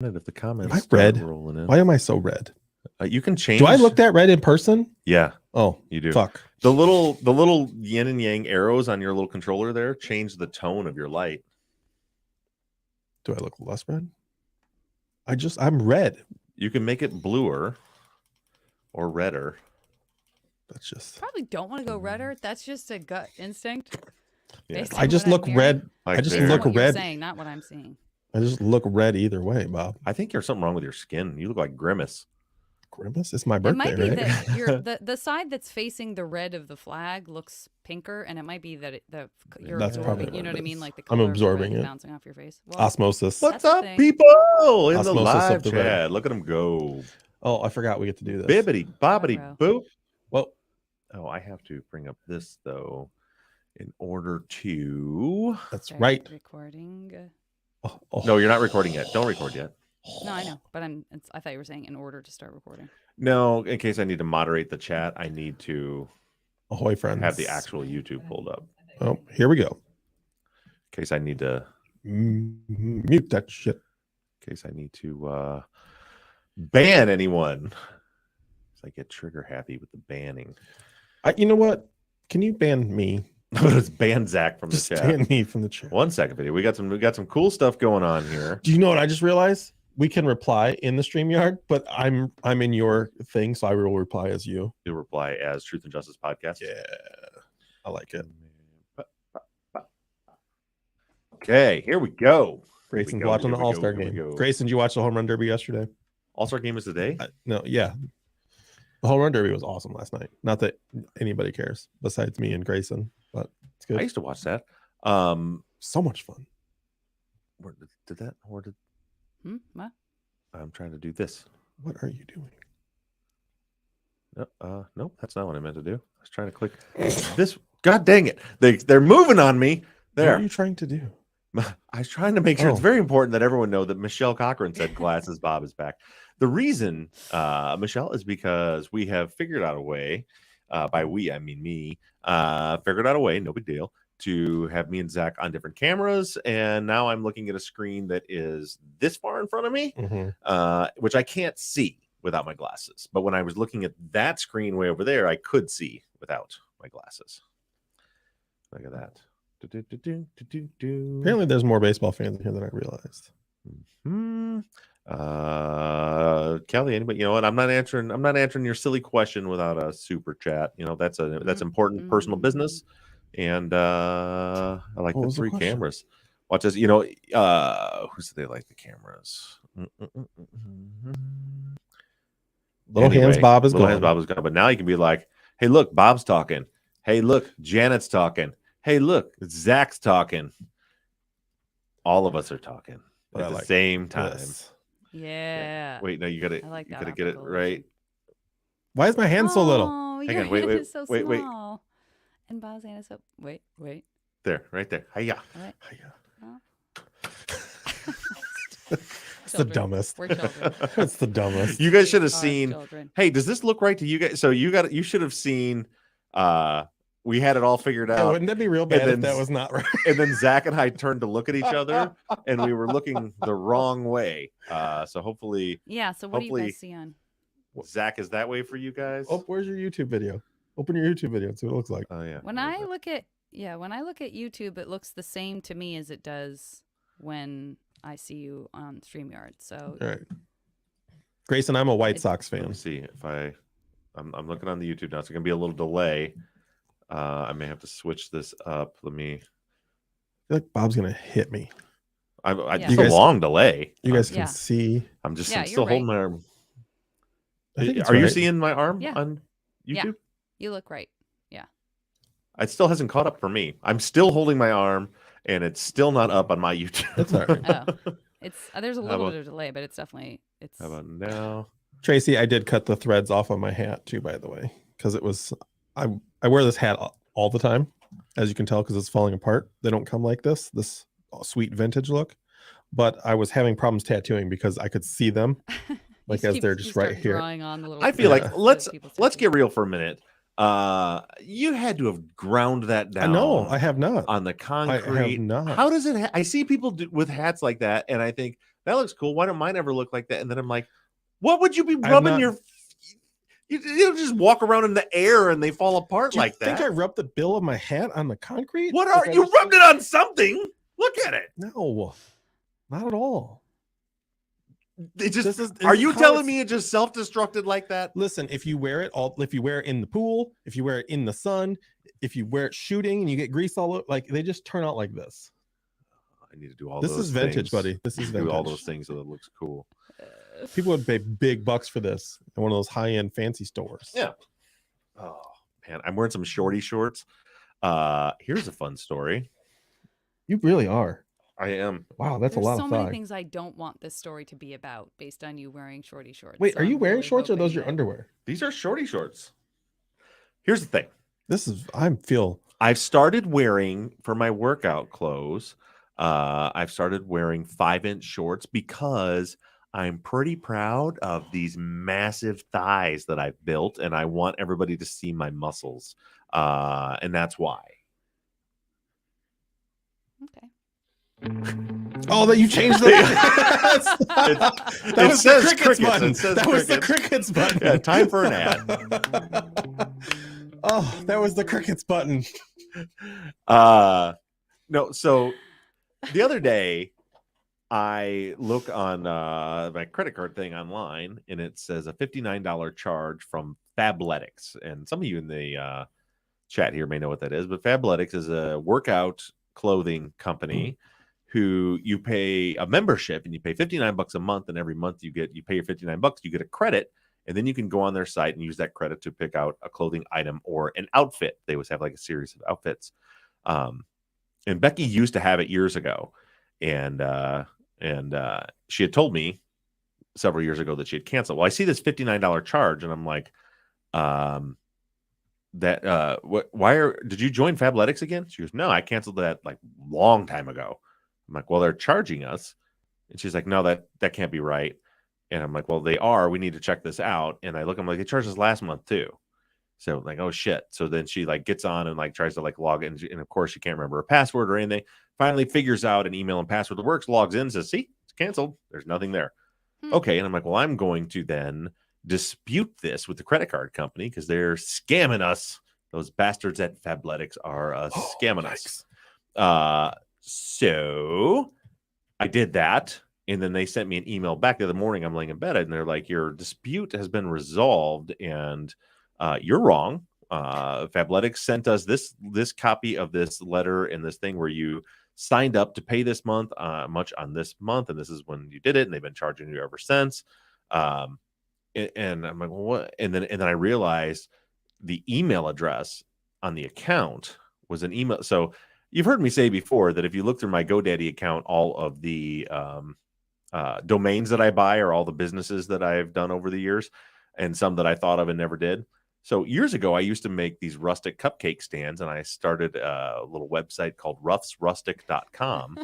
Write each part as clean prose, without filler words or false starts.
If the comments Am I red? rolling in. Why am I so red? You can change. Do I look that red in person? Yeah. Oh, you do. Fuck. The little yin and yang arrows on your little controller there change the tone of your light. Do I look less red? I'm red. You can make it bluer or redder. That's just probably don't want to go redder. That's just a gut instinct. Yeah. I just look red. Like I just there. look what you're red. saying, not what I'm seeing. I just look red either way, Bob. I think there's something wrong with your skin. You look like Grimace. Grimace? It's my It birthday, might be right? that you're, the side that's facing the red of the flag looks pinker, and it might be that you're That's probably absorbing. You know what what I it mean? is. Like the I'm color of the red absorbing is it. bouncing off your face. Well, Osmosis. What's That's the up, thing. people? In the Osmosis live of the red. chat. Look at them go. Oh, I forgot we get to do this. Bibbity bobbity Ruh-roh. boop. Well, Oh, I have to bring up this though in order to. that's Start right. Recording. Oh, No, you're not recording yet. Don't record yet. No, I know, but I thought you were saying in order to start recording. No, in case I need to moderate the chat, I need to Ahoy, friends. have the actual YouTube pulled up. Oh, here we go. In case I need to. Mute that shit. In case I need to ban anyone. So I get trigger happy with the banning. You know what? Can you ban me? Let's ban Zach from the Just chat. ban me from the chat. 1 second video. We got some cool stuff going on here. Do you know what I just realized? We can reply in the StreamYard, but I'm in your thing, so I will reply as you. You'll reply as Truth and Justice Podcast. Yeah, I like it. Okay, here we go. Grayson's go, watching the here we go, All-Star here we game. go. Grayson, did you watch the home run derby yesterday? All-Star game is today. No, yeah. The home run derby was awesome last night. Not that anybody cares besides me and Grayson, but it's good. I used to watch that. So much fun. Where did that? Or did What? I'm trying to do this? What are you doing? Nope, that's not what I meant to do. I was trying to click this. God dang it! They're moving on me. What There. are you trying to do? I was trying to make sure it's Oh. very important that everyone know that Michelle Cochran said glasses Bob is back. The reason, Michelle, is because we have figured out a way, by we, I mean me, figured out a way, no big deal, to have me and Zach on different cameras. And now I'm looking at a screen that is this far in front of me, which I can't see without my glasses. But when I was looking at that screen way over there, I could see without my glasses. Look at that. Apparently, there's more baseball fans in here than I realized. Kelly, anybody? You know what? I'm not answering your silly question without a super chat. You know that's important personal business, and I like What the was the 3 question? cameras. Watch this. You know, who said they like the cameras? Little Hands Bob is Little Hands gone. Bob is gone. But now you can be like, hey, look, Bob's talking. Hey, look, Janet's talking. Hey, look, Zach's talking. All of us are talking But I at the like same time. This. Yeah. Wait, no, you gotta I like you that gotta get it optical right. Why is my hand so little? Oh, Hang your on, wait, hand wait, is so wait, wait. small. And Bob's hand is so. Wait. There, right there. Hiya. All right. It's the dumbest. We're children. It's the dumbest. You guys should have Our seen. children. Hey, does this look right to you guys? So you should have seen. We had it all figured Yeah, out, wouldn't that be real bad if then that was not right? and then Zach and I turned to look at each other, and we were looking the wrong way. So hopefully, Yeah. So what do you Hopefully- guys see on? Zach is that way for you guys. Oh, where's your YouTube video? Open your YouTube video and see what it looks like. Oh yeah. When where is I it? look at YouTube, it looks the same to me as it does when I see you on StreamYard. So All right. Grayson, I'm a White It- Sox Let me fan. see if I'm looking on the YouTube now. It's gonna be a little delay. I may have to switch this up. Let me. I feel like Bob's gonna hit me. I Yeah. It's a long delay. You guys can Yeah. see. I'm just Yeah, I'm still you're holding my arm. I think it's Are you right. seeing my arm Yeah. on Yeah. YouTube? you look right. It still hasn't caught up for me. I'm still holding my arm, and it's still not up on my YouTube. That's all right. Oh, it's there's a How little about- bit of delay, but it's definitely How about now? Tracy, I did cut the threads off of my hat too, by the way, because it was. I wear this hat all the time, as you can tell, because it's falling apart. They don't come like this sweet vintage look. But I was having problems tattooing because I could see them, like as they're just right here. On the little I feel Yeah. like let's get real for a minute. You had to have ground that down. No, I have not. on the I concrete. have not. How does it? I see people with hats like that, and I think That looks cool. Why don't mine ever look like that? And then I'm like, what would you be I'm rubbing not- your? You just walk around in the air and they fall apart Do you like that. think I rubbed the bill of my hat on the concrete? What Like are I you just- rubbed it on something? Look at it. No, not at all. It just. This is Are you how telling it's- me it just self-destructed like that? Listen, if you wear it in the pool, if you wear it in the sun, if you wear it shooting and you get grease all over, like they just turn out like this. I need to do all This those is vintage, things. buddy. This is Do all vintage. those things so it looks cool. People would pay big bucks for this in one of those high-end fancy stores. Yeah. Oh man, I'm wearing some shorty shorts. Here's a fun story. You really are. I am. Wow, that's There's a lot so of many thigh. things I don't want this story to be about based on you wearing shorty shorts. Wait, so are you I'm wearing really shorts or are those hoping your that- underwear? These are shorty shorts. Here's the thing. I've started wearing for my workout clothes. I've started wearing 5-inch shorts because I'm pretty proud of these massive thighs that I've built, and I want everybody to see my muscles. And that's why. Okay. Oh, that you changed the. that it was says the crickets crickets. button. It says That was the crickets. crickets button. Yeah, time for an ad. Oh, that was the crickets button. No, so the other day I look on my credit card thing online and it says a $59 charge from Fabletics. And some of you in the chat here may know what that is, but Fabletics is a workout clothing company who you pay a membership and you pay $59 a month, and every month you pay your $59, you get a credit, and then you can go on their site and use that credit to pick out a clothing item or an outfit. They always have like a series of outfits. And Becky used to have it years ago, and she had told me several years ago that she had canceled. Well, I see this $59 charge, and I'm like, did you join Fabletics again? She goes, no, I canceled that like long time ago. I'm like, well, they're charging us. And she's like, no, that can't be right. And I'm like, well, they are. We need to check this out. And I look, I'm like, they charged us last month too. So like, oh shit. So then she like gets on and like tries to like log in. And of course she can't remember her password or anything. Finally figures out an email and password that works, logs in, says, see, it's canceled. There's nothing there. Okay. And I'm like, well, I'm going to then dispute this with the credit card company because they're scamming us. Those bastards at Fabletics are scamming us. So I did that. And then they sent me an email back the other morning. I'm laying in bed and they're like, your dispute has been resolved and you're wrong. Fabletics sent us this copy of this letter and this thing where you signed up to pay this month much on this month. And this is when you did it. And they've been charging you ever since. And I'm like, well, what? And then I realized the email address on the account was an email. So you've heard me say before that if you look through my GoDaddy account, all of the domains that I buy are all the businesses that I've done over the years, and some that I thought of and never did. So years ago, I used to make these rustic cupcake stands, and I started a little website called ruffsrustic.com.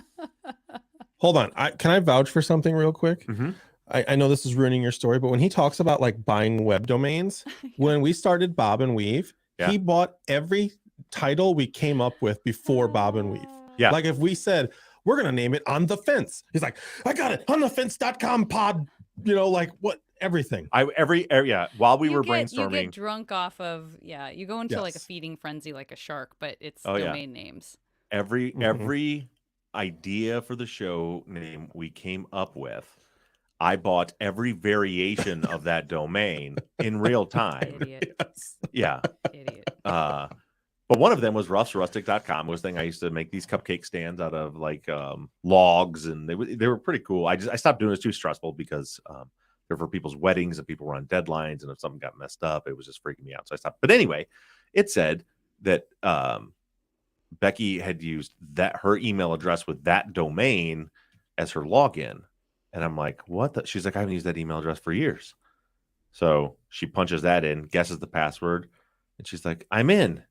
Hold on. Can I vouch for something real quick? Mm-hmm. I know this is ruining your story, but when he talks about like buying web domains, when we started Bob and Weave, Yeah. he bought every title we came up with before Bob and Weave. Yeah. Like if we said, we're going to name it On the Fence, he's like, I got it, onthefence.com pod, like what, everything. While we were You brainstorming, get drunk off of you go into like a Yes. feeding frenzy like a shark, but it's Oh, yeah. domain names. every idea for the show name we came up with, I bought every variation of that domain in real time. Idiot. Yes. Yeah. Idiot. But one of them was ruffsrustic.com. Was the thing I used to make these cupcake stands out of like logs, and they were pretty cool. I stopped doing it. It's too stressful because they're for people's weddings and people were on deadlines, and if something got messed up, it was just freaking me out. So I stopped. But anyway, it said that Becky had used her email address with that domain as her login. And I'm like, what? She's like, I haven't used that email address for years. So she punches that in, guesses the password, and she's like, I'm in.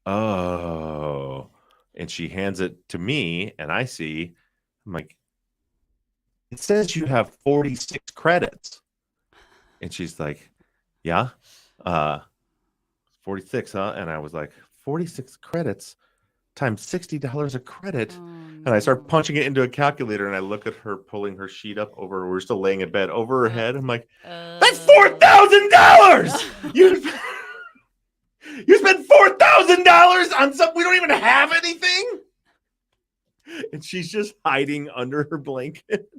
Oh. And she hands it to me, and I'm like, it says you have 46 credits. And she's like, yeah, 46, huh? And I was like, 46 credits times $60 a credit. Oh, And I start punching it into a calculator, and I look at her pulling her sheet up over. We're still laying in bed over her head. I'm like, "That's $4,000. You you spent $4,000 on something we don't even have anything." And she's just hiding under her blanket.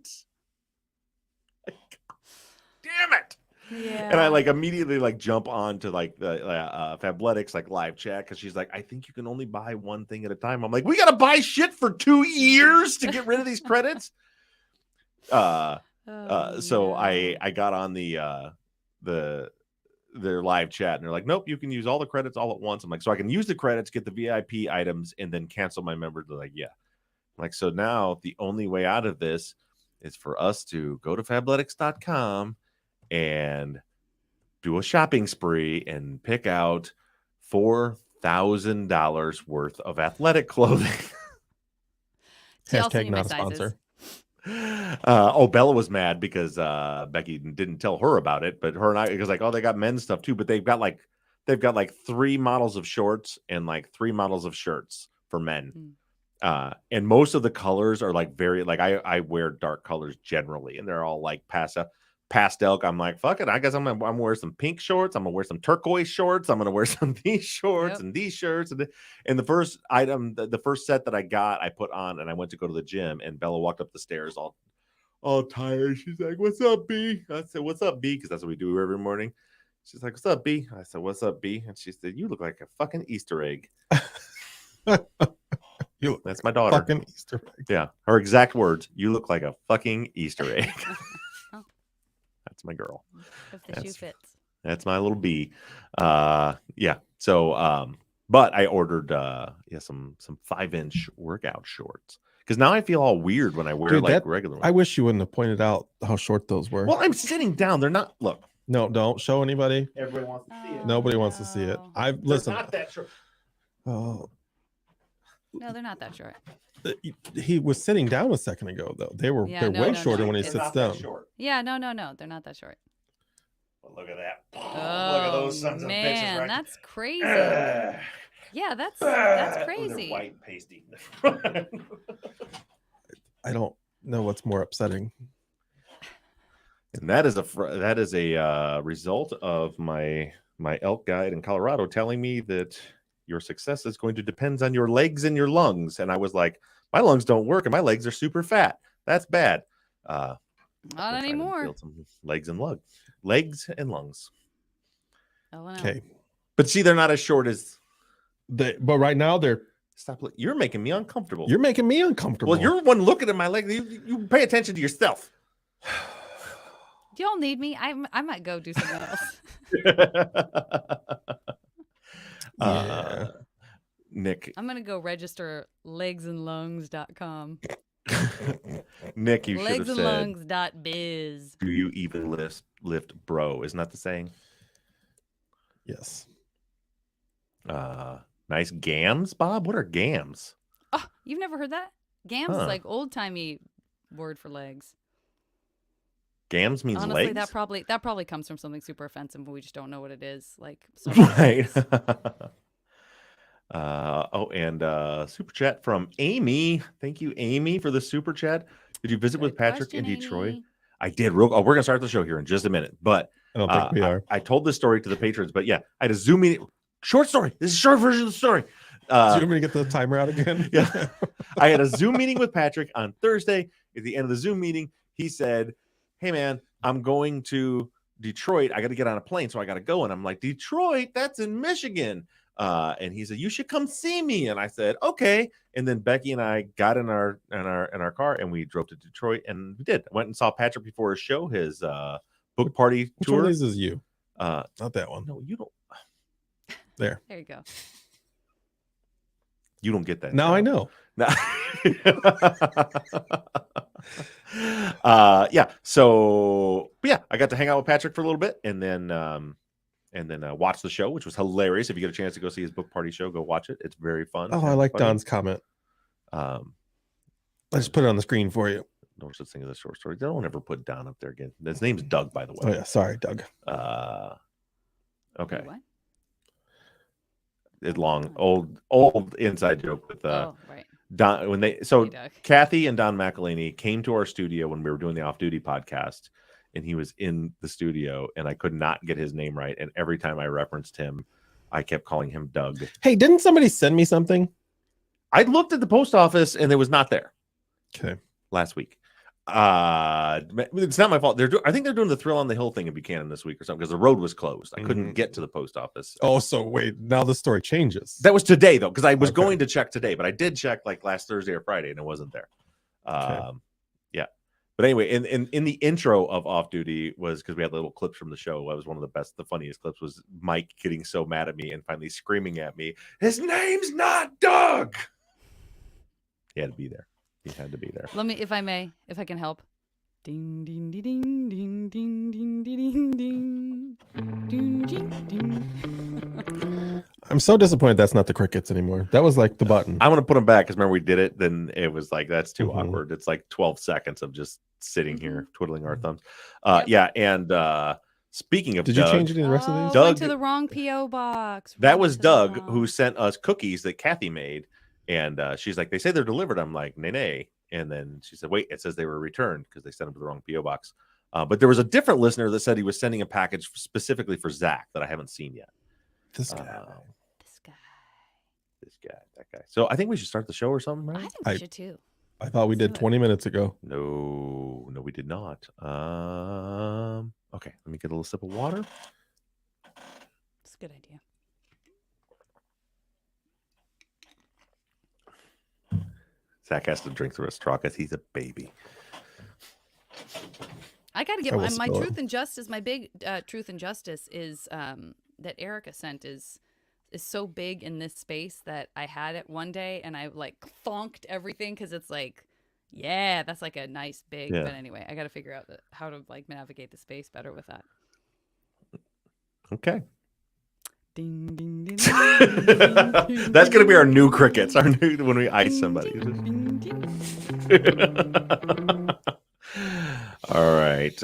Damn it! Yeah. And I like immediately like jump on to like the Fabletics like live chat because she's like, I think you can only buy one thing at a time. I'm like, we gotta buy shit for 2 years to get rid of these credits. So no. I got on their live chat and they're like, nope, you can use all the credits all at once. I'm like, so I can use the credits, get the VIP items, and then cancel my member. They're like, yeah. I'm like, so now the only way out of this is for us to go to fabletics.com and do a shopping spree and pick out $4,000 worth of athletic clothing. See, I'll send Hashtag you my not a sizes. sponsor. Bella was mad because Becky didn't tell her about it, but her and I, because like, oh, they got men's stuff too, but they've got like 3 models of shorts and like 3 models of shirts for men. And most of the colors are like very like I wear dark colors generally, and they're all like pastel. I'm like, fuck it, I guess I'm gonna wear some pink shorts, I'm gonna wear some turquoise shorts, I'm gonna wear some these shorts and these shirts. And the first item, the first set that I got, I put on, and I went to go to the gym, and Bella walked up the stairs all tired. She's like, what's up, B? I said, what's up, B? Because that's what we do every morning. She's like, what's up, B? I said, what's up, B? And she said, you look like a fucking Easter egg. That's my daughter. Fucking Easter egg. Yeah, her exact words. You look like a fucking Easter egg. That's my girl. If the shoe fits. That's my little B. Yeah. So, but I ordered some 5-inch workout shorts because now I feel all weird when I wear regular ones. I wish you wouldn't have pointed out how short those were. Well, I'm sitting down. They're not. Look. No, don't show anybody. Everybody wants to see it. Nobody wants to see it. Listen. Not that short. Oh. No, they're not that short. He was sitting down a second ago, though. They're way shorter when he sits down. Yeah, no, they're not that short. Well, look at that. Oh, look at those sons of bitches, right? That's crazy. Yeah, that's crazy. They're white and pasty. I don't know what's more upsetting. And that is a result of my elk guide in Colorado telling me that your success is going to depend on your legs and your lungs. And I was like, my lungs don't work and my legs are super fat. That's bad. Not anymore. Build some legs and lungs. Oh, no. Okay. But see, they're not as short as but right now they're. Stop. You're making me uncomfortable. You're making me uncomfortable. Well, you're the one looking at my leg. You pay attention to yourself. Do y'all need me? I might go do something else. Nick. I'm going to go register legsandlungs.com. Nick, you should have said legsandlungs.biz. Do you even lift bro? Isn't that the saying? Yes. Nice gams, Bob. What are gams? Oh, you've never heard that? Gams is like old-timey word for legs. Gams means honestly, legs? that probably comes from something super offensive, but we just don't know what it is. Like, right. And super chat from Amy. Thank you, Amy, for the super chat. Did you visit with Patrick in Detroit? Amy. I did. We're gonna start the show here in just a minute, but I don't think we are. I told this story to the patrons, but yeah, I had a Zoom meeting. Short story. This is a short version of the story. Do you want me to get the timer out again? Yeah. I had a Zoom meeting with Patrick on Thursday. At the end of the Zoom meeting, he said, hey, man, I'm going to Detroit. I got to get on a plane, so I got to go. And I'm like, Detroit? That's in Michigan. And he said, you should come see me. And I said, okay. And then Becky and I got in our car and we drove to Detroit, and we did. I went and saw Patrick before his show, his book party Which tour. one of these is you? Not that one. No, you don't. There you go. You don't get that. Now I know. Yeah. So yeah, I got to hang out with Patrick for a little bit, and then watch the show, which was hilarious. If you get a chance to go see his book party show, go watch it. It's very fun. Oh, I like Don's comment. I just put it on the screen for you. No such thing as a short story. Don't ever put Don up there again. His name's Doug, by the way. Oh yeah, sorry, Doug. Okay. What? It's long, old inside joke with right. Hey, Doug. Kathy and Don McElhaney came to our studio when we were doing the Off Duty podcast, and he was in the studio, and I could not get his name right. And every time I referenced him, I kept calling him Doug. Hey, didn't somebody send me something? I looked at the post office, and it was not there Okay. last week. It's not my fault. I think they're doing the Thrill on the Hill thing in Buchanan this week or something because the road was closed. I couldn't get to the post office. Oh, so wait, now the story changes. That was today though, because I was Okay. going to check today, but I did check like last Thursday or Friday, and it wasn't there. Okay. Yeah, but anyway, in the intro of Off Duty was because we had little clips from the show. That was one of the funniest clips was Mike getting so mad at me and finally screaming at me, "His name's not Doug." He had to be there. He had to be there. Let me, if I may, if I can help. Ding ding ding ding ding ding ding ding ding ding ding ding. I'm so disappointed that's not the crickets anymore. That was like the button. I'm gonna put him back because remember we did it. Then it was like that's too Mhm. awkward. It's like 12 seconds of just sitting here twiddling our thumbs. Yep. Yeah, and speaking of Did Doug, you change any of the rest of these? Doug- Went to the wrong PO box. that Went was to the Doug wrong- who sent us cookies that Kathy made, and she's like, "They say they're delivered." I'm like, "Nay." And then she said, "Wait, it says they were returned because they sent them to the wrong PO box." But there was a different listener that said he was sending a package specifically for Zach that I haven't seen yet. This guy. This guy. This guy, that guy. So I think we should start the show or something, I right? think we I- should too. I thought we Let's did do it. 20 minutes ago. No, we did not. Okay, let me get a little sip of water. It's a good idea. Zach has to drink through a straw because he's a baby. I got to I get will my spill it. truth and justice. My big truth and justice is that Erica sent is so big in this space that I had it one day and I like fonked everything because it's like, yeah, that's like a nice big. Yeah. But anyway, I got to figure out how to like navigate the space better with that. Okay. Ding ding ding. That's going to be our new crickets, our new when we ice somebody. All right.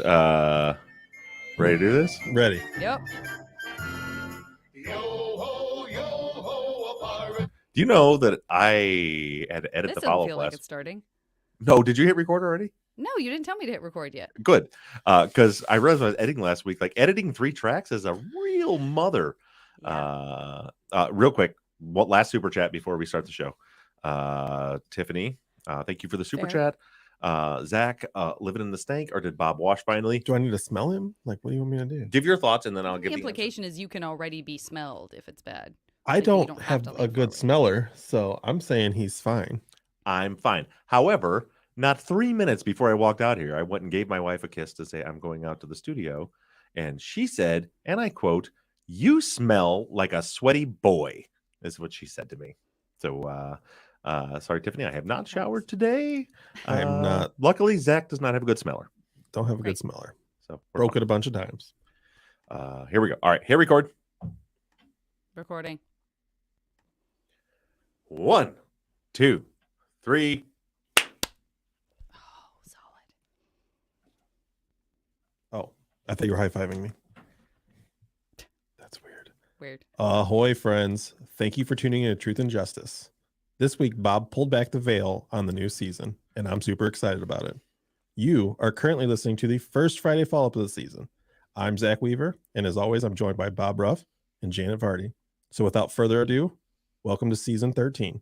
Ready to do this? Ready. Yep. Do you know that I had to edit This the doesn't follow-up feel like last? it's starting. No, did you hit record already? No, you didn't tell me to hit record yet. Good. Because I realized when I was editing last week, like editing 3 tracks is a real mother. Yeah. Real quick, what last super chat before we start the show? Tiffany, thank you for the super Fair. chat. Zach, living in the stank, or did Bob wash finally? Do I need to smell him? Like, what do you want me to do? Give your thoughts, and then I'll The give the answer. implication is you can already be smelled if it's bad. I Like, you don't don't have have to a lean good forward. smeller, so I'm saying he's fine. I'm fine. However, not 3 minutes before I walked out here, I went and gave my wife a kiss to say I'm going out to the studio, and she said, and I quote, "You smell like a sweaty boy," is what she said to me. So, sorry, Tiffany, I have not Thanks. showered today. I am not. Luckily, Zach does not have a good smeller. Don't have a Great. good smeller. So we're Broke it a bunch of times. fine. Here we go. All right, hit record. Recording. 1, 2, 3. Oh, solid. Oh, I thought you were high-fiving me. That's weird. Weird. Ahoy, friends. Thank you for tuning in to Truth and Justice. This week, Bob pulled back the veil on the new season, and I'm super excited about it. You are currently listening to the first Friday follow-up of the season. I'm Zach Weaver, and as always, I'm joined by Bob Ruff and Janet Vardy. So without further ado, welcome to Season 13,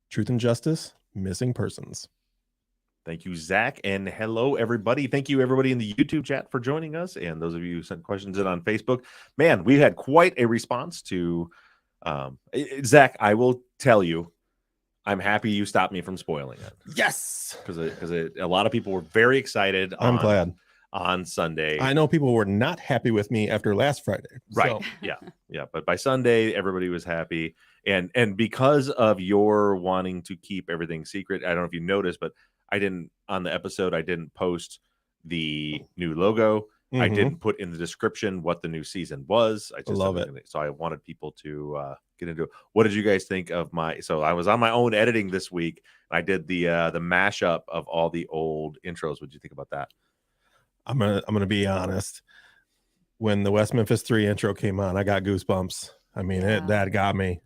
Truth and Justice, Missing Persons. Thank you, Zach, and hello, everybody. Thank you, everybody in the YouTube chat for joining us, and those of you who sent questions in on Facebook. Man, we had quite a response to Zach. I will tell you, I'm happy you stopped me from spoiling it Yes! because a lot of people were very excited. I'm glad. on Sunday. I know people were not happy with me after last Friday. Right. So, Yeah. But by Sunday, everybody was happy. And because of your wanting to keep everything secret, I don't know if you noticed, but I didn't on the episode, I didn't post the new logo. I mhm. didn't put in the description what the new season was. I just Love said it. So I wanted people to get into it. What did you guys think of so I was on my own editing this week. I did the mashup of all the old intros. What did you think about that? I'm gonna be honest. When the West Memphis 3 intro came on, I got goosebumps. I mean, Yeah. that got me.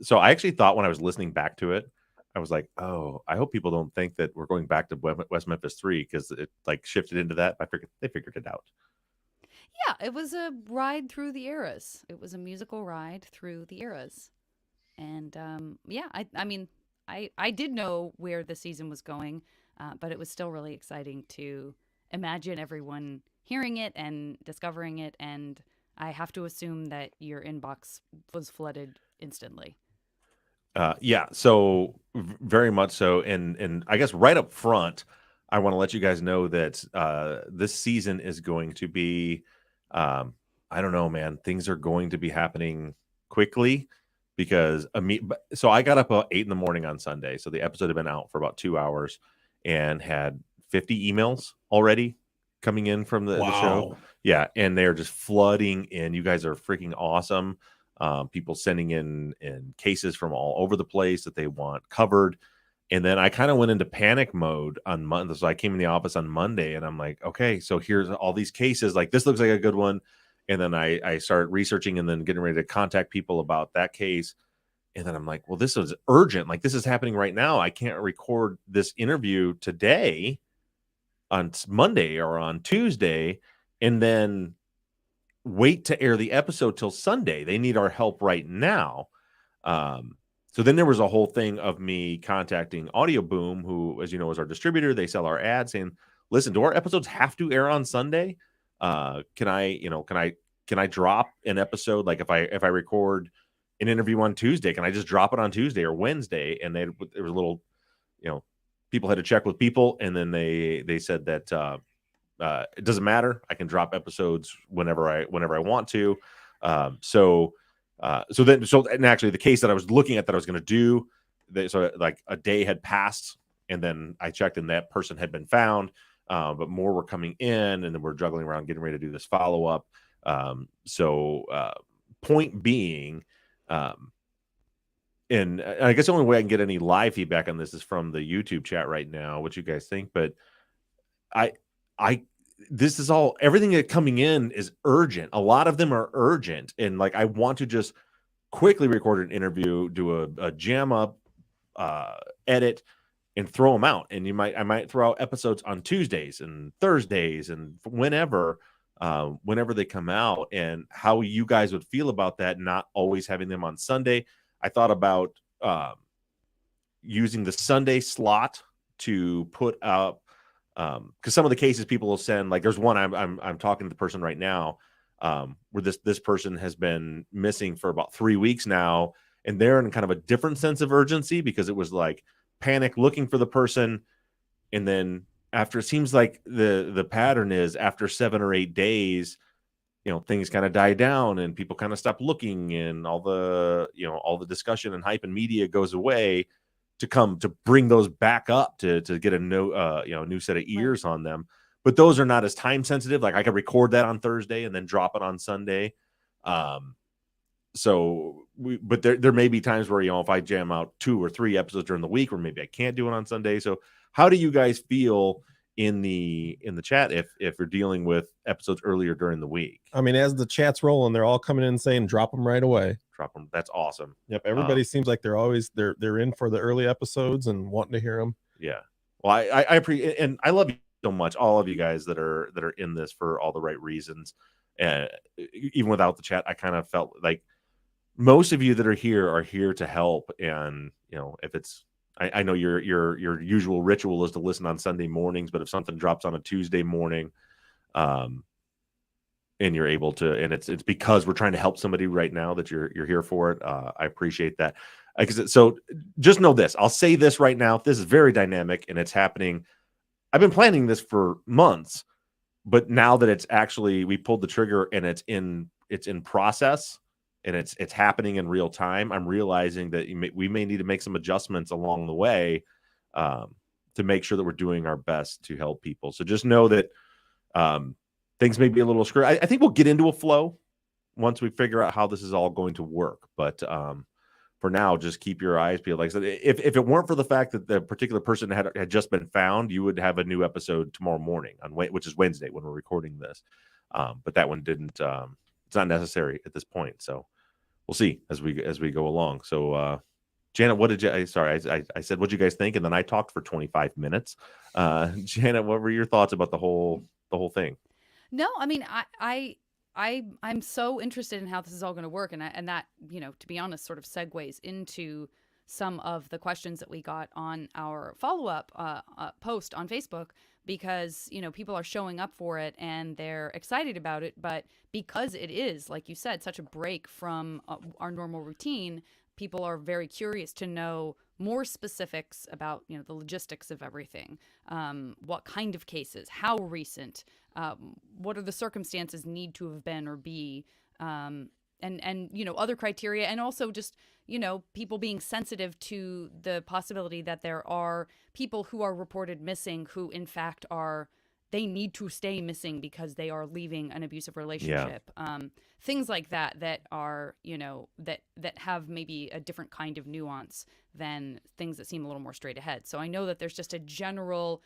So I actually thought when I was listening back to it, I was like, oh, I hope people don't think that we're going back to West Memphis 3 because it like shifted into that. They figured it out. Yeah, it was a ride through the eras. It was a musical ride through the eras. And yeah, I mean, I did know where the season was going, but it was still really exciting to imagine everyone hearing it and discovering it. And I have to assume that your inbox was flooded instantly. Yeah, so very much so, and I guess right up front, I want to let you guys know that this season is going to be, I don't know, man, things are going to be happening quickly because so I got up about 8 in the morning on Sunday, so the episode had been out for about 2 hours and had 50 emails already coming in from the show. Yeah, and they're just flooding in. You guys are freaking awesome. People sending in cases from all over the place that they want covered. And then I kind of went into panic mode on Monday. So I came in the office on Monday and I'm like, okay, so here's all these cases. Like, this looks like a good one. And then I started researching and then getting ready to contact people about that case. And then I'm like, well, this is urgent. Like, this is happening right now. I can't record this interview today on Monday or on Tuesday. And then wait to air the episode till Sunday. They need our help right now. So then there was a whole thing of me contacting Audio Boom, who, as you know, is our distributor. They sell our ads, saying, listen, do our episodes have to air on Sunday? Can I drop an episode? Like if I record an interview on Tuesday, can I just drop it on Tuesday or Wednesday? And there was a little, people had to check with people. And then they said that, it doesn't matter. I can drop episodes whenever I want to. And actually the case that I was looking at that I was going to do, so like a day had passed and then I checked and that person had been found, but more were coming in and then we're juggling around getting ready to do this follow-up. Point being, and I guess the only way I can get any live feedback on this is from the YouTube chat right now, what you guys think, but this is all, everything that coming in is urgent. A lot of them are urgent. And like, I want to just quickly record an interview, do a jam up, edit and throw them out. And I might throw out episodes on Tuesdays and Thursdays and whenever they come out, and how you guys would feel about that, not always having them on Sunday. I thought about using the Sunday slot to put up, because some of the cases people will send, like there's one I'm talking to the person right now, where this person has been missing for about 3 weeks now, and they're in kind of a different sense of urgency because it was like panic looking for the person, and then after, it seems like the pattern is after 7 or 8 days, things kind of die down and people kind of stop looking, and all the discussion and hype and media goes away to bring those back up to get a new set of ears on them. But those are not as time sensitive. Like I could record that on Thursday and then drop it on Sunday. But there may be times where, if I jam out 2 or 3 episodes during the week, or maybe I can't do it on Sunday. So how do you guys feel in the chat if you're dealing with episodes earlier during the week? I mean, as the chat's rolling, they're all coming in saying drop them right away. Drop them. That's awesome. Yep. Everybody seems like they're always they're in for the early episodes and wanting to hear them. Yeah. Well, I appreciate, and I love you so much, all of you guys that are in this for all the right reasons. And even without the chat, I kind of felt like most of you that are here to help. And if it's, I know your usual ritual is to listen on Sunday mornings, but if something drops on a Tuesday morning, and you're able to, and it's because we're trying to help somebody right now that you're here for it. I appreciate that. So just know this. I'll say this right now. This is very dynamic and it's happening. I've been planning this for months, but now that it's actually, we pulled the trigger and it's in process and it's happening in real time, I'm realizing that we may need to make some adjustments along the way to make sure that we're doing our best to help people. So just know that things may be a little screwed. I think we'll get into a flow once we figure out how this is all going to work. But for now, just keep your eyes peeled. Like I said, if it weren't for the fact that the particular person had just been found, you would have a new episode tomorrow morning, which is Wednesday when we're recording this. But that one didn't. It's not necessary at this point. So we'll see as we go along. So Janet, what did you? Sorry, I said what you guys think, and then I talked for 25 minutes. Janet, what were your thoughts about the whole thing? No, I mean, I'm so interested in how this is all going to work, and that, to be honest, sort of segues into some of the questions that we got on our follow up post on Facebook, because people are showing up for it and they're excited about it, but because it is, like you said, such a break from our normal routine, people are very curious to know more specifics about the logistics of everything, what kind of cases, how recent, what are the circumstances need to have been or be, and other criteria, and also just people being sensitive to the possibility that there are people who are reported missing who in fact they need to stay missing because they are leaving an abusive relationship. Things like that are, that have maybe a different kind of nuance than things that seem a little more straight ahead. So I know that there's just a general,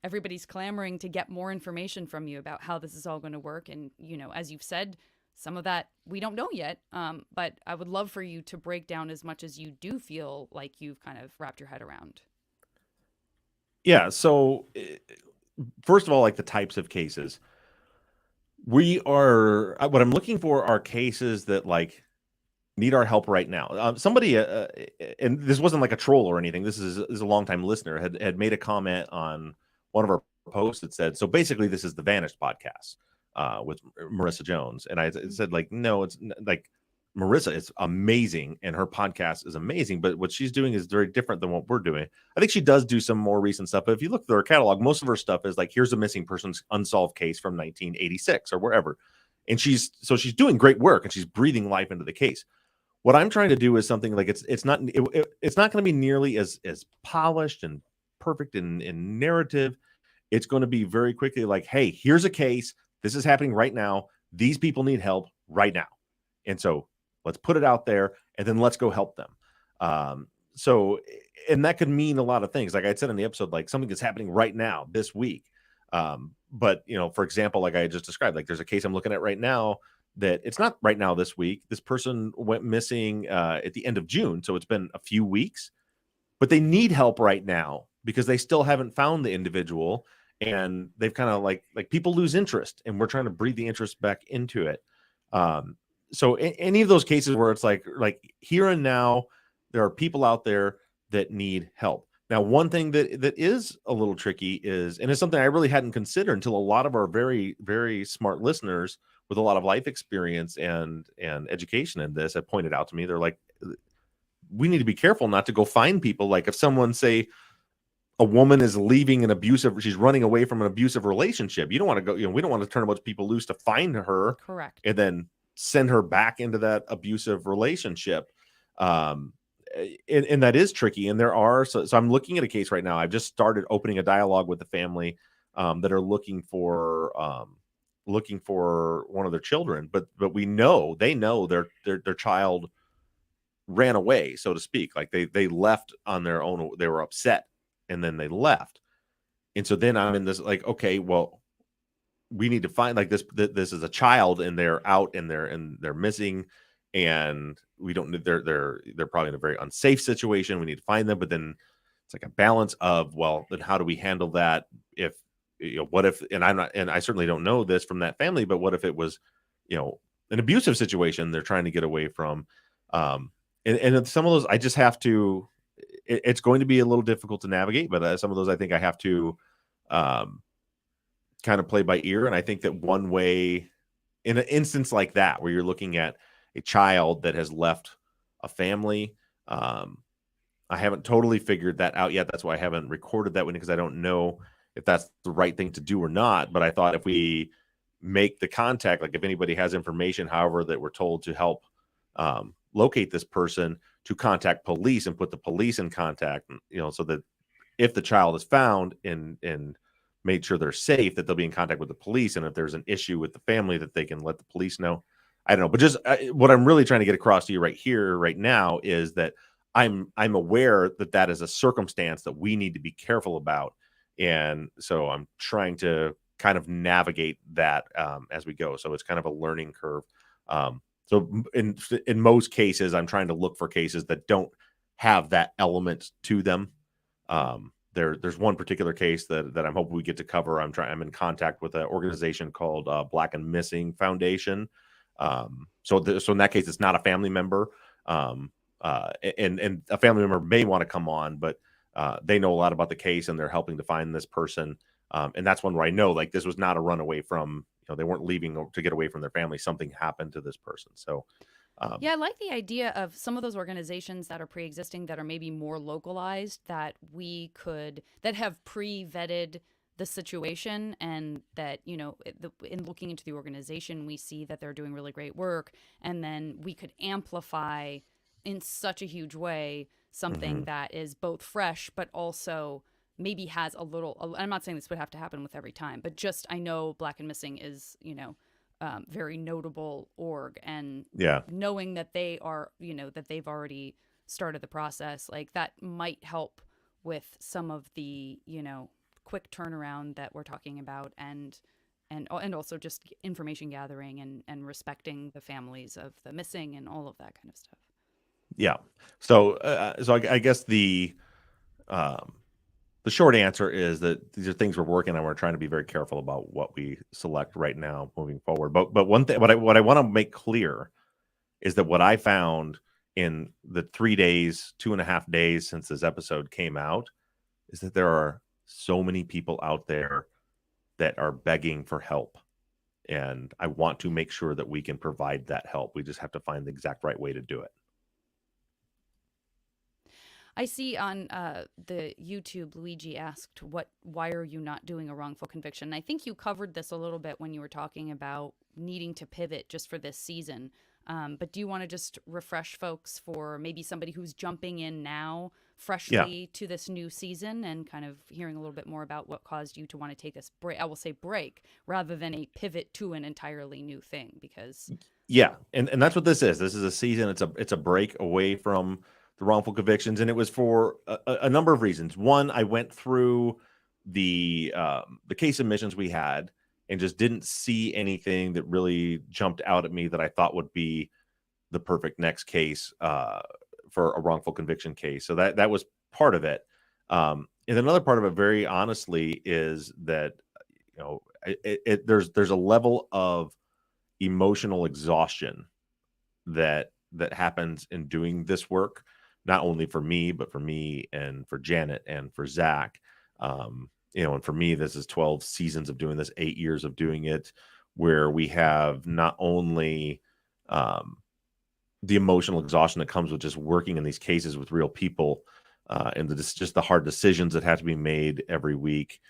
everybody's clamoring to get more information from you about how this is all going to work. And, as you've said, some of that we don't know yet. But I would love for you to break down as much as you do feel like you've kind of wrapped your head around. Yeah. So first of all, like the types of cases, what I'm looking for are cases that like need our help right now. Somebody, and this wasn't like a troll or anything. This is a longtime listener had made a comment on one of our posts that said, so basically this is the Vanished podcast with Marissa Jones. And I said like, no, it's like Marissa is amazing and her podcast is amazing, but what she's doing is very different than what we're doing. I think she does do some more recent stuff, but if you look through her catalog, most of her stuff is like, here's a missing person's unsolved case from 1986 or wherever. And she's doing great work and she's breathing life into the case. What I'm trying to do is something like it's not going to be nearly as polished and perfect in narrative. It's going to be very quickly like, hey, here's a case. This is happening right now. These people need help right now. And so let's put it out there and then let's go help them. And that could mean a lot of things. Like I said in the episode, like something that's happening right now this week. But for example, like I just described, like there's a case I'm looking at right now that it's not right now this week. This person went missing at the end of June. So it's been a few weeks, but they need help right now because they still haven't found the individual, and they've kind of like people lose interest, and we're trying to breathe the interest back into it. So any of those cases where it's like here and now, there are people out there that need help. Now, one thing that is a little tricky is, and it's something I really hadn't considered until a lot of our very, very smart listeners with a lot of life experience and education in this have pointed out to me. They're like, we need to be careful not to go find people. Like if someone, say a woman is leaving an abusive, she's running away from an abusive relationship, you don't want to go, we don't want to turn a bunch of people loose to find her. Correct. And then send her back into that abusive relationship. And that is tricky. And there are, so I'm looking at a case right now. I've just started opening a dialogue with the family that are looking for one of their children, but they know their child ran away, so to speak. Like they left on their own. They were upset and then they left. And so then I'm in this like, okay, well, we need to find like this is a child and they're out and they're missing, and we don't, they're probably in a very unsafe situation. We need to find them, but then it's like a balance of, well, then how do we handle that? If, what if, and I certainly don't know this from that family, but what if it was, an abusive situation they're trying to get away from? And some of those, I just have to, it's going to be a little difficult to navigate, but some of those I think I have to kind of play by ear. And I think that one way, in an instance like that, where you're looking at a child that has left a family, I haven't totally figured that out yet. That's why I haven't recorded that one, because I don't know if that's the right thing to do or not. But I thought if we make the contact, like if anybody has information, however, that we're told to help locate this person, to contact police and put the police in contact, so that if the child is found and made sure they're safe, that they'll be in contact with the police. And if there's an issue with the family, that they can let the police know. I don't know, but just what I'm really trying to get across to you right here, right now, is that I'm aware that is a circumstance that we need to be careful about. And so I'm trying to kind of navigate that as we go. So it's kind of a learning curve. So in most cases, I'm trying to look for cases that don't have that element to them. There's one particular case that I'm hoping we get to cover. I'm in contact with an organization called Black and Missing Foundation. So in that case, it's not a family member. And a family member may want to come on, but they know a lot about the case and they're helping to find this person. And that's one where I know like this was not a runaway from, they weren't leaving to get away from their family. Something happened to this person. So yeah, I like the idea of some of those organizations that are pre-existing that are maybe more localized that have pre-vetted the situation, and that, in looking into the organization, we see that they're doing really great work, and then we could amplify in such a huge way something that is both fresh, but also maybe has I'm not saying this would have to happen with every time, but just, I know Black and Missing is, very notable org, and knowing that they are, that they've already started the process, like that might help with some of the, quick turnaround that we're talking about, and also just information gathering and respecting the families of the missing and all of that kind of stuff. Yeah. So I guess the short answer is that these are things we're working on. We're trying to be very careful about what we select right now moving forward. But one thing, what I want to make clear is that what I found in the 2.5 days since this episode came out, is that there are so many people out there that are begging for help. And I want to make sure that we can provide that help. We just have to find the exact right way to do it. I see on the YouTube, Luigi asked, why are you not doing a wrongful conviction? And I think you covered this a little bit when you were talking about needing to pivot just for this season. But do you want to just refresh folks for maybe somebody who's jumping in now freshly to this new season, and kind of hearing a little bit more about what caused you to want to take this break? I will say break rather than a pivot to an entirely new thing, because and that's what this is. This is a season. It's a break away from the wrongful convictions, and it was for a number of reasons. One, I went through the case submissions we had and just didn't see anything that really jumped out at me that I thought would be the perfect next case for a wrongful conviction case. So that was part of it. And another part of it, very honestly, is that there's a level of emotional exhaustion that happens in doing this work, not only for me, but for me and for Janet and for Zach. And for me, this is 12 seasons of doing this, 8 years of doing it, where we have not only the emotional exhaustion that comes with just working in these cases with real people, and just the hard decisions that have to be made every week,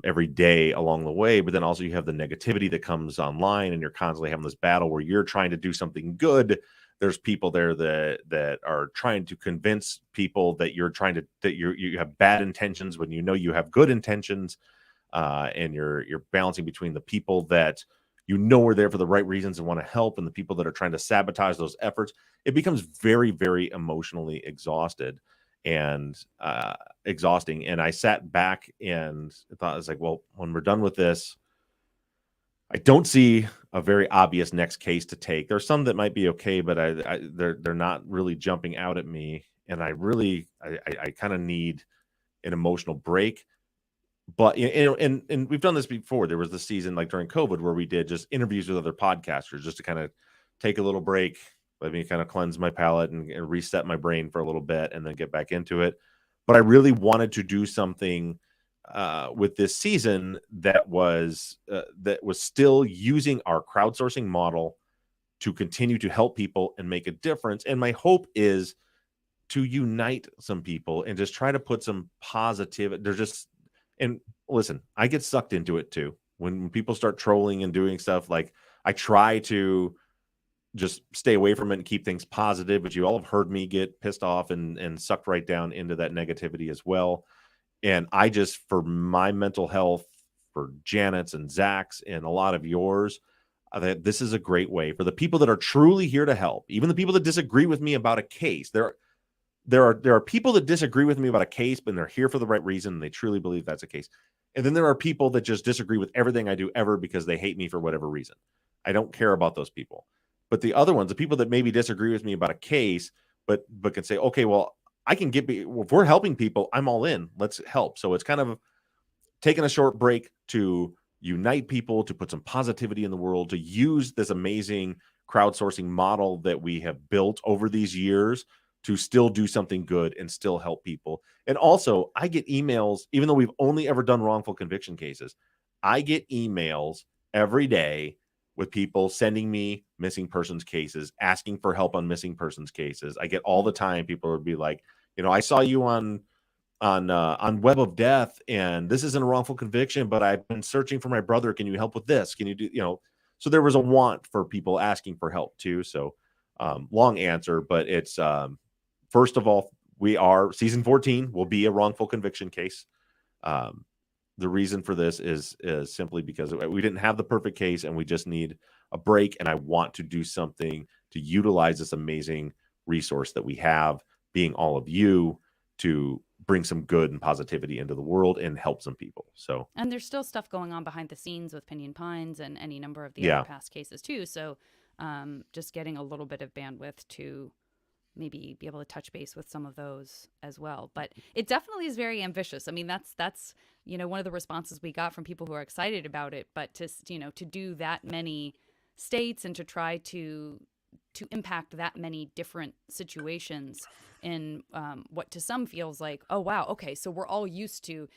every day along the way. But then also you have the negativity that comes online, and you're constantly having this battle where you're trying to do something good. There's people there that are trying to convince people that you have bad intentions when you have good intentions, and you're balancing between the people that are there for the right reasons and want to help, and the people that are trying to sabotage those efforts. It becomes very, very emotionally exhausting. And I sat back and thought, I was like, well, when we're done with this, I don't see a very obvious next case to take. There's some that might be okay, but they're not really jumping out at me. And I kind of need an emotional break. But and we've done this before. There was the season like during COVID where we did just interviews with other podcasters just to kind of take a little break, let me kind of cleanse my palate and reset my brain for a little bit, and then get back into it. But I really wanted to do something with this season that was still using our crowdsourcing model to continue to help people and make a difference. And my hope is to unite some people and just try to put some positive. And listen, I get sucked into it too. When people start trolling and doing stuff, like I try to just stay away from it and keep things positive. But you all have heard me get pissed off and sucked right down into that negativity as well. And I just, for my mental health, for Janet's and Zach's and a lot of yours, that this is a great way for the people that are truly here to help. Even the people that disagree with me about a case. There are people that disagree with me about a case, but they're here for the right reason, and they truly believe that's a case. And then there are people that just disagree with everything I do ever because they hate me for whatever reason. I don't care about those people. But the other ones, the people that maybe disagree with me about a case, but can say, okay, well, I can if we're helping people, I'm all in. Let's help. So it's kind of taking a short break to unite people, to put some positivity in the world, to use this amazing crowdsourcing model that we have built over these years to still do something good and still help people. And also, I get emails, even though we've only ever done wrongful conviction cases, I get emails every day with people sending me missing persons cases, asking for help on missing persons cases. I get all the time. People would be like, I saw you on Web of Death, and this isn't a wrongful conviction, but I've been searching for my brother. Can you help with this? Can you do, so there was a want for people asking for help too. So long answer, but it's first of all, we are season 14 will be a wrongful conviction case. The reason for this is simply because we didn't have the perfect case and we just need a break. And I want to do something to utilize this amazing resource that we have, being all of you, to bring some good and positivity into the world and help some people. So, and there's still stuff going on behind the scenes with Pinion Pines and any number of the Yeah. other past cases too. So just getting a little bit of bandwidth to maybe be able to touch base with some of those as well. But it definitely is very ambitious. I mean, that's one of the responses we got from people who are excited about it. But to do that many states and to try to impact that many different situations in what to some feels like, oh wow, okay, so we're all used to,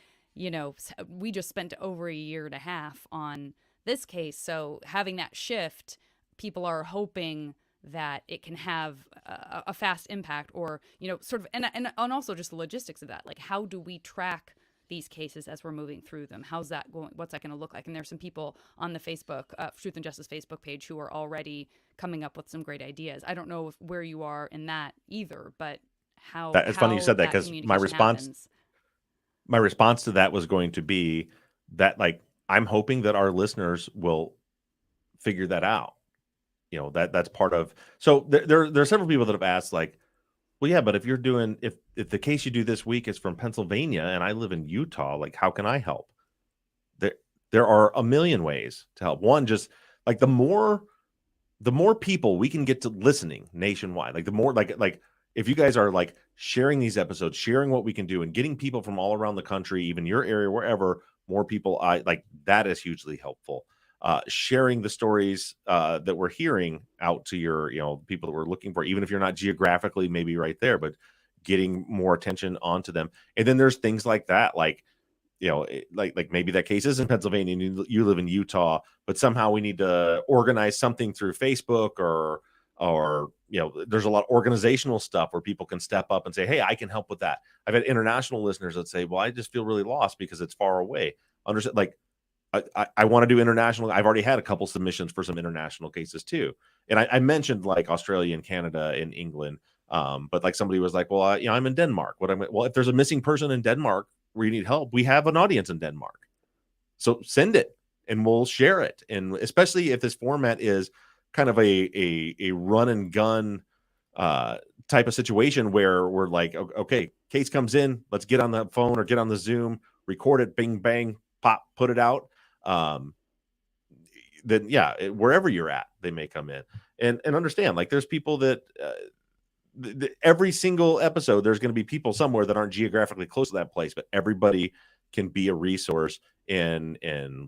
we just spent over a year and a half on this case. So having that shift, people are hoping that it can have a fast impact, or sort of, and also just the logistics of that, like how do we track these cases as we're moving through them? How's that going? What's that going to look like? And there's some people on the Facebook Truth and Justice Facebook page who are already coming up with some great ideas. I don't know where you are in that either, but It's funny you said that, because my response to that was going to be that, like, I'm hoping that our listeners will figure that out. That's part of. So there are several people that have asked, like, well, yeah, but if you're doing, if the case you do this week is from Pennsylvania and I live in Utah, like, how can I help? There are a million ways to help. One, just like the more people we can get to listening nationwide, like the more, like if you guys are like sharing these episodes, sharing what we can do, and getting people from all around the country, even your area, wherever, more people, that is hugely helpful. Sharing the stories that we're hearing out to your, people that we're looking for, even if you're not geographically maybe right there, but getting more attention onto them. And then there's things like that, like, like maybe that case is in Pennsylvania and you live in Utah, but somehow we need to organize something through Facebook, or there's a lot of organizational stuff where people can step up and say, hey, I can help with that. I've had international listeners that say, well, I just feel really lost because it's far away. Understand, like, I want to do international. I've already had a couple submissions for some international cases too. And I mentioned like Australia and Canada and England. But like somebody was like, well, I'm in Denmark. Well, if there's a missing person in Denmark where you need help, we have an audience in Denmark. So send it and we'll share it. And especially if this format is kind of a run and gun type of situation where we're like, okay, case comes in, let's get on the phone or get on the Zoom, record it, bing, bang, pop, put it out. Then wherever you're at, they may come in and understand, like, there's people that every single episode, there's going to be people somewhere that aren't geographically close to that place, but everybody can be a resource in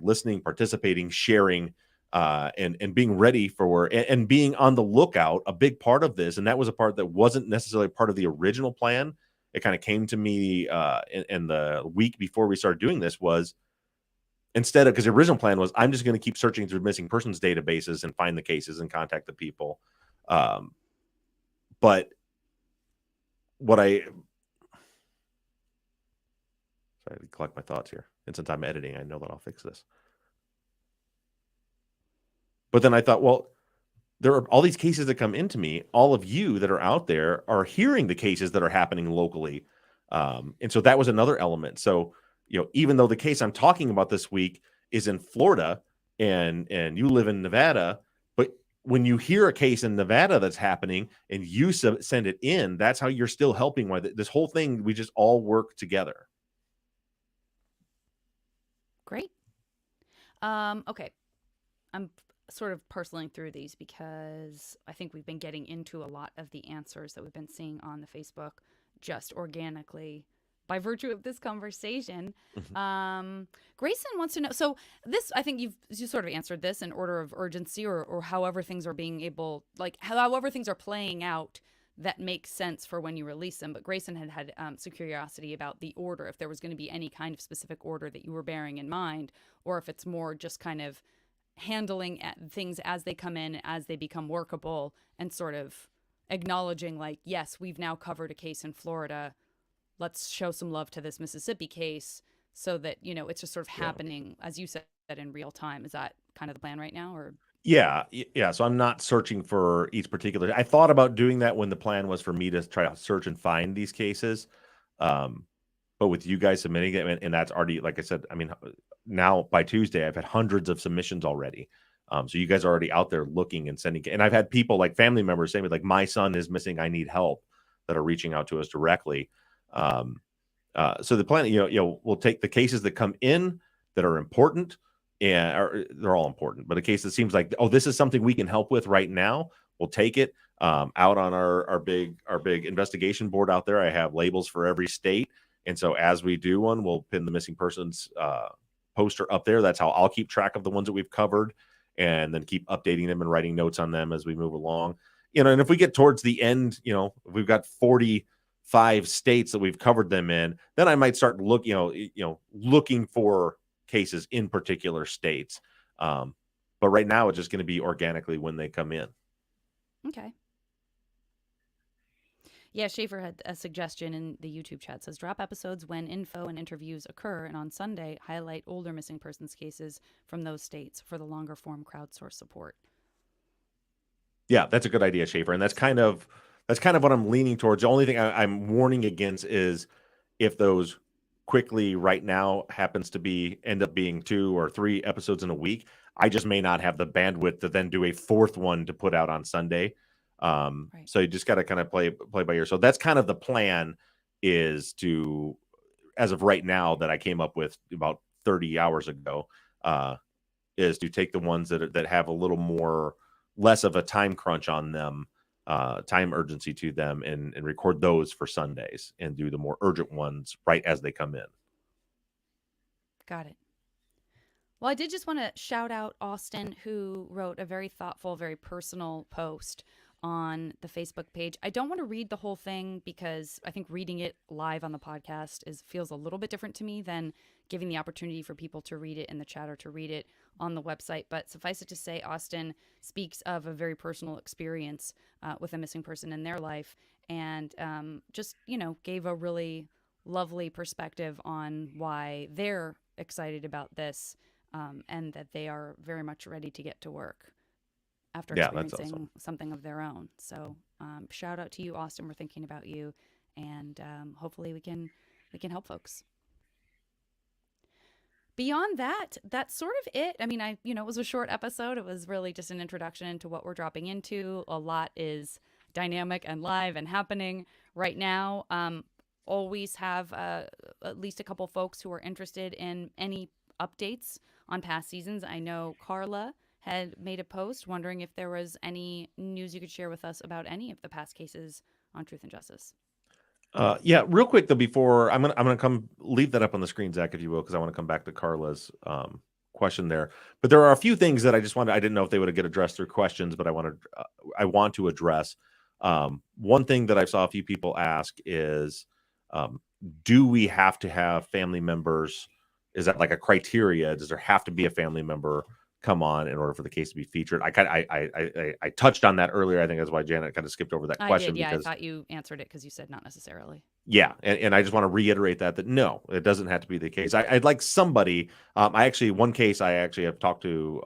listening, participating, sharing, and being ready for, and being on the lookout. A big part of this, and that was a part that wasn't necessarily part of the original plan. It kind of came to me in the week before we started doing this, was instead of, because the original plan was, I'm just going to keep searching through missing persons databases and find the cases and contact the people. But sorry to collect my thoughts here. And since I'm editing, I know that I'll fix this. But then I thought, well, there are all these cases that come into me. All of you that are out there are hearing the cases that are happening locally. And so that was another element. So, even though the case I'm talking about this week is in Florida and you live in Nevada, but when you hear a case in Nevada that's happening and you send it in, that's how you're still helping. Why this whole thing, we just all work together. Great. Okay. I'm sort of parceling through these because I think we've been getting into a lot of the answers that we've been seeing on the Facebook just organically by virtue of this conversation. Mhm. Grayson wants to know. So this, I think you sort of answered this in order of urgency, or however things are being able, like however things are playing out that makes sense for when you release them. But Grayson had some curiosity about the order, if there was going to be any kind of specific order that you were bearing in mind, or if it's more just kind of handling things as they come in, as they become workable, and sort of acknowledging, like, yes, we've now covered a case in Florida. Let's show some love to this Mississippi case, so that, it's just sort of Yeah. happening, as you said, in real time. Is that kind of the plan right now, or? Yeah, yeah. So I'm not searching for each particular. I thought about doing that when the plan was for me to try to search and find these cases. But with you guys submitting it, and that's already, like I said, I mean, now by Tuesday, I've had hundreds of submissions already. So you guys are already out there looking and sending. And I've had people, like family members, saying, like, my son is missing, I need help, that are reaching out to us directly. So the plan, we'll take the cases that come in that are important, and they're all important, but a case that seems like, oh, this is something we can help with right now, we'll take it. Out on our big investigation board out there, I have labels for every state, and so as we do one, we'll pin the missing persons poster up there. That's how I'll keep track of the ones that we've covered, and then keep updating them and writing notes on them as we move along. And if we get towards the end, if we've got 45 states that we've covered them in, then I might start looking for cases in particular states. But right now, it's just going to be organically when they come in. Okay. Yeah, Schaefer had a suggestion in the YouTube chat. Says, drop episodes when info and interviews occur, and on Sunday, highlight older missing persons cases from those states for the longer form crowdsource support. Yeah, that's a good idea, Schaefer. And that's kind of what I'm leaning towards. The only thing I'm warning against is if those quickly right now happens to end up being 2 or 3 episodes in a week, I just may not have the bandwidth to then do a 4th one to put out on Sunday. Right. So you just got to kind of play by ear. So that's kind of the plan, is to, as of right now, that I came up with about 30 hours ago, is to take the ones that have a little more, less of a time crunch on them, time urgency to them, and record those for Sundays, and do the more urgent ones right as they come in. Got it. Well, I did just want to shout out Austin, who wrote a very thoughtful, very personal post on the Facebook page. I don't want to read the whole thing, because I think reading it live on the podcast feels a little bit different to me than giving the opportunity for people to read it in the chat or to read it on the website. But suffice it to say, Austin speaks of a very personal experience with a missing person in their life, and just, gave a really lovely perspective on why they're excited about this, and that they are very much ready to get to work after experiencing awesome. something of their own. So shout out to you, Austin. We're thinking about you, and hopefully we can help folks. Beyond that, that's sort of it. I mean, it was a short episode. It was really just an introduction into what we're dropping into. A lot is dynamic and live and happening right now. Always have at least a couple folks who are interested in any updates on past seasons. I know Carla had made a post wondering if there was any news you could share with us about any of the past cases on Truth and Justice. Yeah, real quick though, before I'm gonna come leave that up on the screen, Zach, if you will, because I want to come back to Carla's question there. But there are a few things that I didn't know if they would get addressed through questions, but I want to address. One thing that I saw a few people ask is, do we have to have family members? Is that like a criteria? Does there have to be a family member come on in order for the case to be featured? I touched on that earlier. I think that's why Janet kind of skipped over that question. I thought you answered it because you said not necessarily. Yeah, and I just want to reiterate that no, it doesn't have to be the case. I'd like somebody. One case I actually have talked to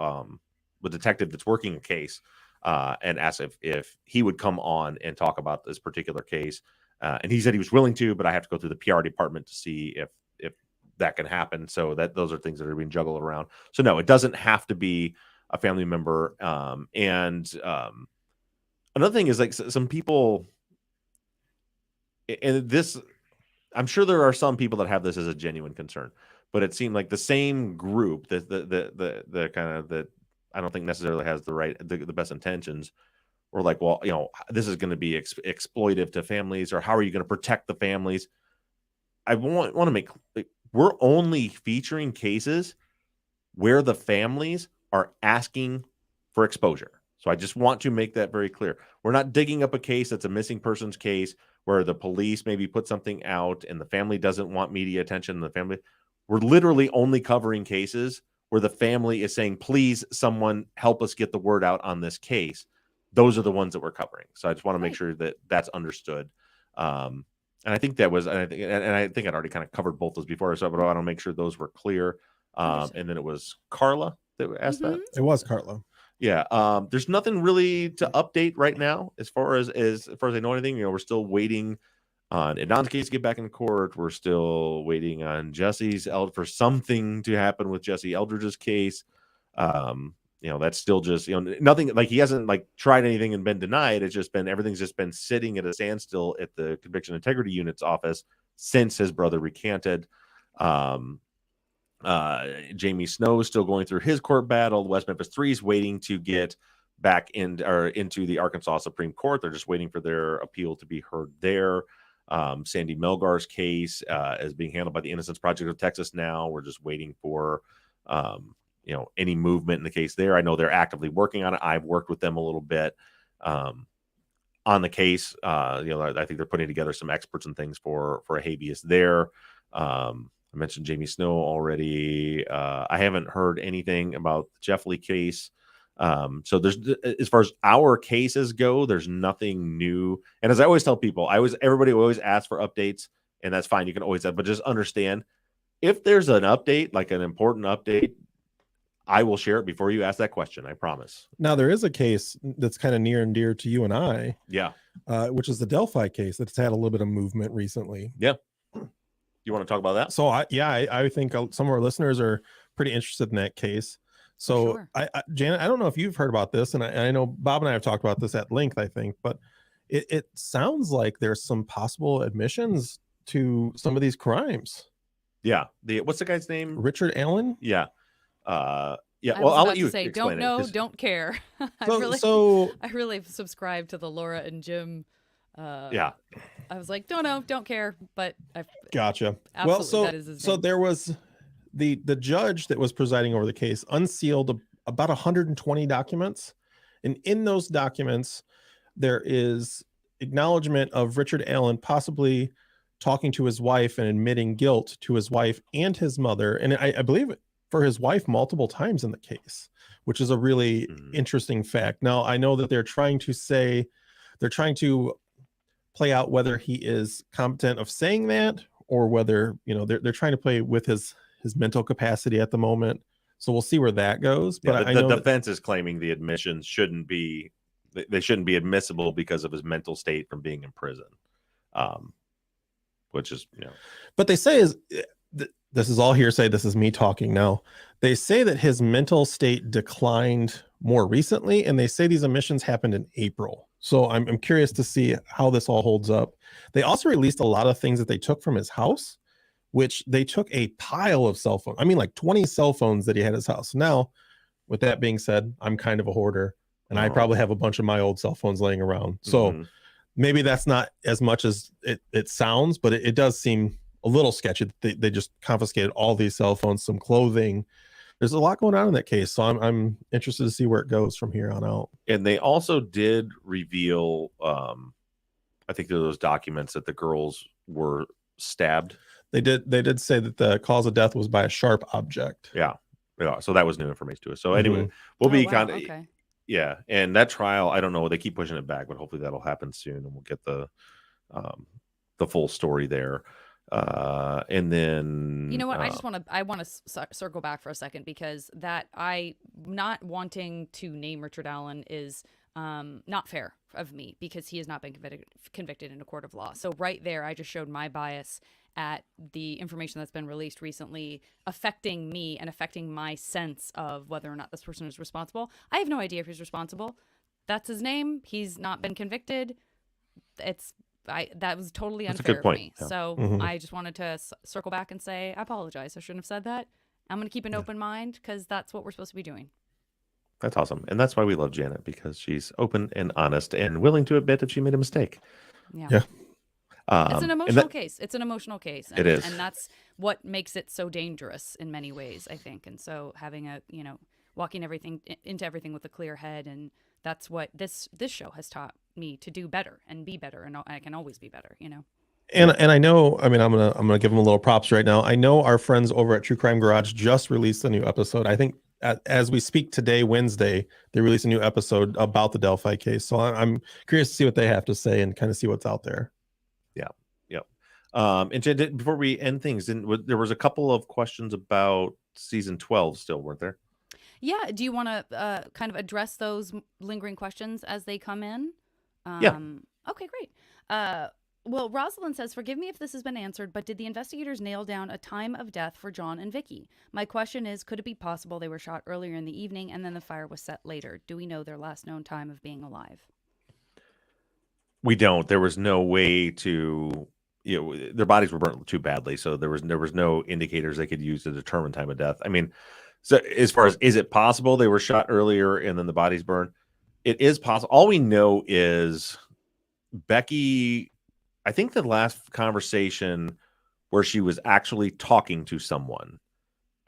the detective that's working a case, and asked if he would come on and talk about this particular case, and he said he was willing to, but I have to go through the PR department to see if that can happen. So those are things that are being juggled around. So no, it doesn't have to be a family member. And another thing is, like, some people, and this, I'm sure there are some people that have this as a genuine concern, but it seemed like the same group that the kind of that I don't think necessarily has the best intentions, or like, well, this is going to be exploitive to families, or how are you going to protect the families? I want to make, we're only featuring cases where the families are asking for exposure. So I just want to make that very clear. We're not digging up a case that's a missing persons case where the police maybe put something out and the family doesn't want media attention. We're literally only covering cases where the family is saying, please, someone help us get the word out on this case. Those are the ones that we're covering. So I just want to make sure that that's understood. And I think that was, and I think I'd already kind of covered both those before, so but I want to make sure those were clear. And then it was Carla that asked that. It was Carla. Yeah. There's nothing really to update right now as far as I know anything. We're still waiting on Adon's case to get back in court. We're still waiting on for something to happen with Jesse Eldridge's case. That's still just, nothing, like he hasn't like tried anything and been denied. It's just been, everything's just been sitting at a standstill at the Conviction Integrity Unit's office since his brother recanted. Jamie Snow is still going through his court battle. West Memphis 3 is waiting to get back into the Arkansas Supreme Court. They're just waiting for their appeal to be heard there. Sandy Melgar's case is being handled by the Innocence Project of Texas now. We're just waiting for any movement in the case there. I know they're actively working on it. I've worked with them a little bit on the case. I think they're putting together some experts and things for a habeas there. I mentioned Jamie Snow already. I haven't heard anything about the Jeff Lee case. So there's, as far as our cases go, there's nothing new. And as I always tell people, everybody always asks for updates, and that's fine. You can always but just understand, if there's an update, like an important update, I will share it before you ask that question. I promise. Now, there is a case that's kind of near and dear to you and I. Yeah. Which is the Delphi case that's had a little bit of movement recently. Yeah. You want to talk about that? So I think some of our listeners are pretty interested in that case. So Sure. Janet, I don't know if you've heard about this, and I know Bob and I have talked about this at length, I think, but it sounds like there's some possible admissions to some of these crimes. Yeah. What's the guy's name? Richard Allen? Yeah. Yeah. I Well, was I'll about let you to say, explain don't know, it. don't care. I really subscribe to the Laura and Jim. Yeah. I was like, don't know, don't care, but I Gotcha. absolutely, Well, that is his so name. there was the judge that was presiding over the case unsealed about 120 documents, and in those documents there is acknowledgement of Richard Allen possibly talking to his wife and admitting guilt to his wife and his mother, and I believe for his wife multiple times in the case, which is a really interesting fact. Now, I know that they're trying to play out whether he is competent of saying that, or whether they're trying to play with his mental capacity at the moment. So we'll see where that goes. But I know the defense is claiming the admissions shouldn't be admissible because of his mental state from being in prison, which is But they say this is all hearsay. This is me talking now. They say that his mental state declined more recently, and they say these admissions happened in April. So I'm curious to see how this all holds up. They also released a lot of things that they took from his house, which they took a pile of cell phones. I mean, like 20 cell phones that he had at his house. Now, with that being said, I'm kind of a hoarder, and I probably have a bunch of my old cell phones laying around. So maybe that's not as much as it sounds, but it does seem a little sketchy. They just confiscated all these cell phones, some clothing. There's a lot going on in that case, so I'm interested to see where it goes from here on out. And they also did reveal, I think, those documents that the girls were stabbed. They did say that the cause of death was by a sharp object. Yeah. So that was new information to us. So anyway, we'll be kind of okay. Yeah, and that trial, I don't know, they keep pushing it back, but hopefully that'll happen soon, and we'll get the full story there. And then you know what, I want to circle back for a second, because that not wanting to name Richard Allen is not fair of me, because he has not been convicted in a court of law. So right there, I just showed my bias at the information that's been released recently affecting me and affecting my sense of whether or not this person is responsible. I have no idea if he's responsible. That's his name. He's not been convicted. That was totally unfair for me. Yeah. So I just wanted to circle back and say, I apologize. I shouldn't have said that. I'm going to keep an open mind, because that's what we're supposed to be doing. That's awesome. And that's why we love Janet, because she's open and honest and willing to admit if she made a mistake. Yeah. Yeah. It's an emotional case. It's an emotional case. And, It is. And that's what makes it so dangerous in many ways, I think. And so having walking into everything with a clear head, and that's what this show has taught me to do better and be better. And I can always be better, And I know, I mean, I'm gonna give them a little props right now. I know our friends over at True Crime Garage just released a new episode. I think as we speak today, Wednesday, they released a new episode about the Delphi case. So I'm curious to see what they have to say and kind of see what's out there. And Jen, before we end things, there was a couple of questions about season 12 still, weren't there? Yeah. Do you want to kind of address those lingering questions as they come in? Yeah. Okay, great. Well, Rosalind says, forgive me if this has been answered, but did the investigators nail down a time of death for John and Vicky? My question is, could it be possible they were shot earlier in the evening and then the fire was set later? Do we know their last known time of being alive? We don't. There was no way to, their bodies were burnt too badly, so there was no indicators they could use to determine time of death. I mean, so as far as, is it possible they were shot earlier and then the bodies burned? It is possible. All we know is Becky, I think the last conversation where she was actually talking to someone,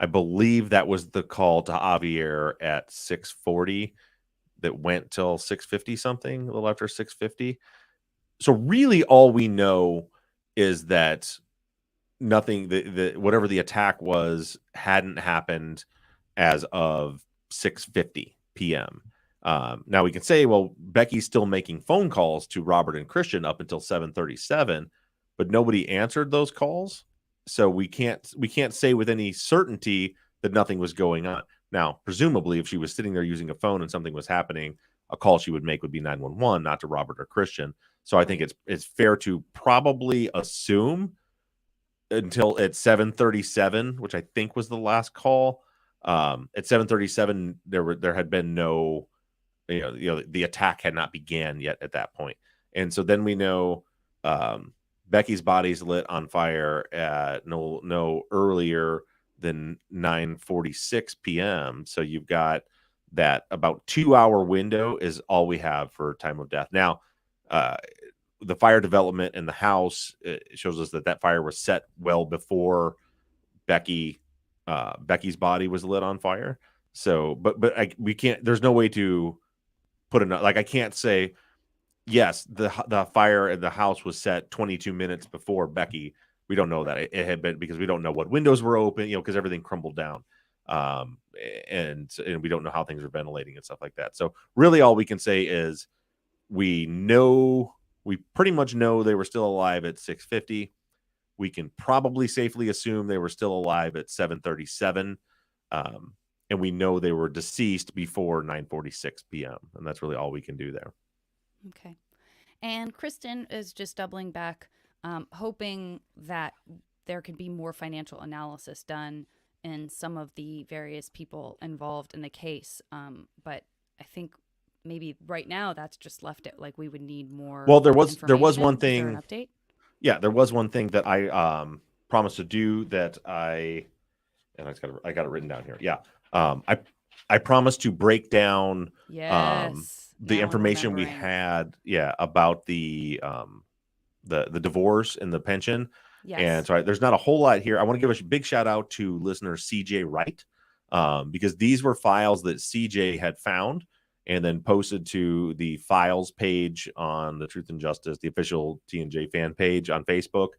I believe that was the call to Javier at 6:40 that went till 6:50 something, a little after 6:50. So really all we know is that nothing, whatever the attack was hadn't happened as of 6:50 p.m. Now we can say, well, Becky's still making phone calls to Robert and Christian up until 7:37, but nobody answered those calls. So we can't say with any certainty that nothing was going on. Now, presumably, if she was sitting there using a phone and something was happening, a call she would make would be 911, not to Robert or Christian. So I think it's fair to probably assume until at 7:37, which I think was the last call. At 7:37, there had been no, the attack had not began yet at that point. And so then we know Becky's body's lit on fire at no earlier than 9:46 p.m. So you've got that about 2-hour window is all we have for time of death. Now, the fire development in the house shows us that fire was set well before Becky's body was lit on fire. So, but we can't. There's no way to put enough. Like I can't say yes. The fire in the house was set 22 minutes before Becky. We don't know that it had been, because we don't know what windows were open. Because everything crumbled down. And we don't know how things are ventilating and stuff like that. So really all we can say is we pretty much know they were still alive at 6:50. We can probably safely assume they were still alive at 7:37. And we know they were deceased before 9:46 p.m. And that's really all we can do there. Okay. And Kristen is just doubling back, hoping that there could be more financial analysis done in some of the various people involved in the case. But I think maybe right now that's just left it like we would need more. Well, there was one Is there thing. an update? Yeah, there was one thing that I promised to do that I got it written down here. Yeah. I promised to break down Yes. the Now I'm information we remembering. had about the divorce and the pension. Yes. And so there's not a whole lot here. I want to give a big shout out to listener CJ Wright, because these were files that CJ had found and then posted to the files page on the Truth and Justice, the official TNJ fan page on Facebook.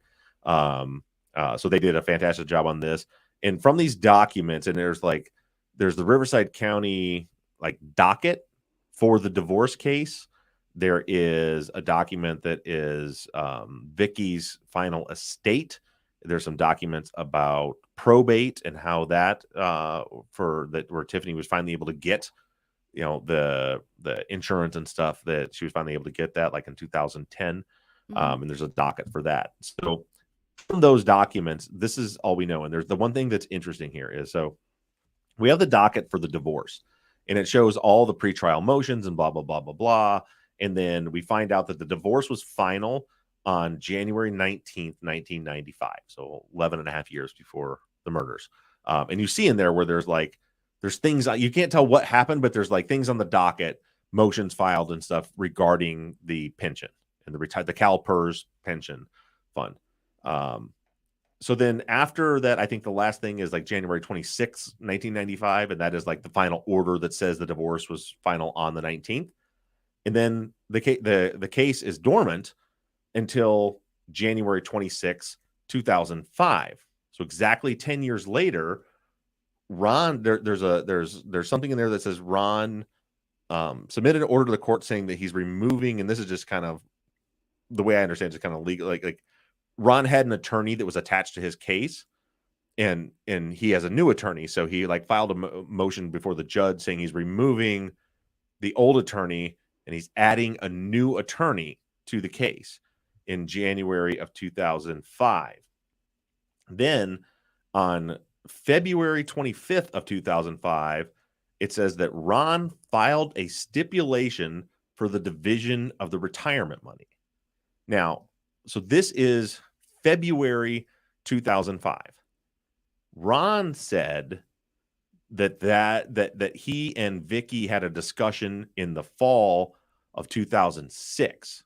So they did a fantastic job on this. And from these documents, and there's the Riverside County docket for the divorce case. There is a document that is Vicky's final estate. There's some documents about probate and how that where Tiffany was finally able to get, the insurance and stuff, that she was finally able to get that in 2010. Mhm. And there's a docket for that. So from those documents, this is all we know. And there's the one thing that's interesting here is, so we have the docket for the divorce, and it shows all the pretrial motions and blah, blah, blah, blah, blah. And then we find out that the divorce was final on January 19th, 1995. So 11 and a half years before the murders. And you see in there where there's there's things you can't tell what happened, but there's like things on the docket, motions filed and stuff regarding the pension and the CalPERS pension fund. So then after that, I think the last thing is like January 26th, 1995. And that is like the final order that says the divorce was final on the 19th. And then the case is dormant until January 26, 2005. So exactly 10 years later, Ron, there's something in there that says Ron submitted an order to the court saying that he's removing, and this is just kind of the way I understand it's kind of legal, like Ron had an attorney that was attached to his case, and he has a new attorney, so he like filed a motion before the judge saying he's removing the old attorney and he's adding a new attorney to the case in January of 2005. Then on February 25th of 2005, it says that Ron filed a stipulation for the division of the retirement money. Now, so this is February 2005. Ron said that he and Vicky had a discussion in the fall of 2006.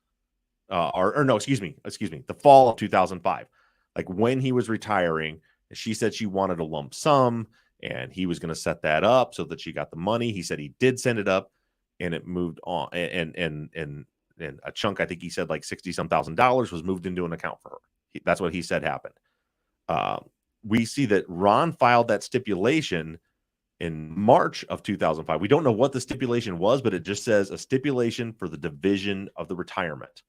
The fall of 2005. Like when he was retiring, she said she wanted a lump sum and he was going to set that up so that she got the money. He said he did send it up and it moved on. And a chunk, I think he said like $60,000 was moved into an account for her. That's what he said happened. We see that Ron filed that stipulation in March of 2005. We don't know what the stipulation was, but it just says a stipulation for the division of the retirement.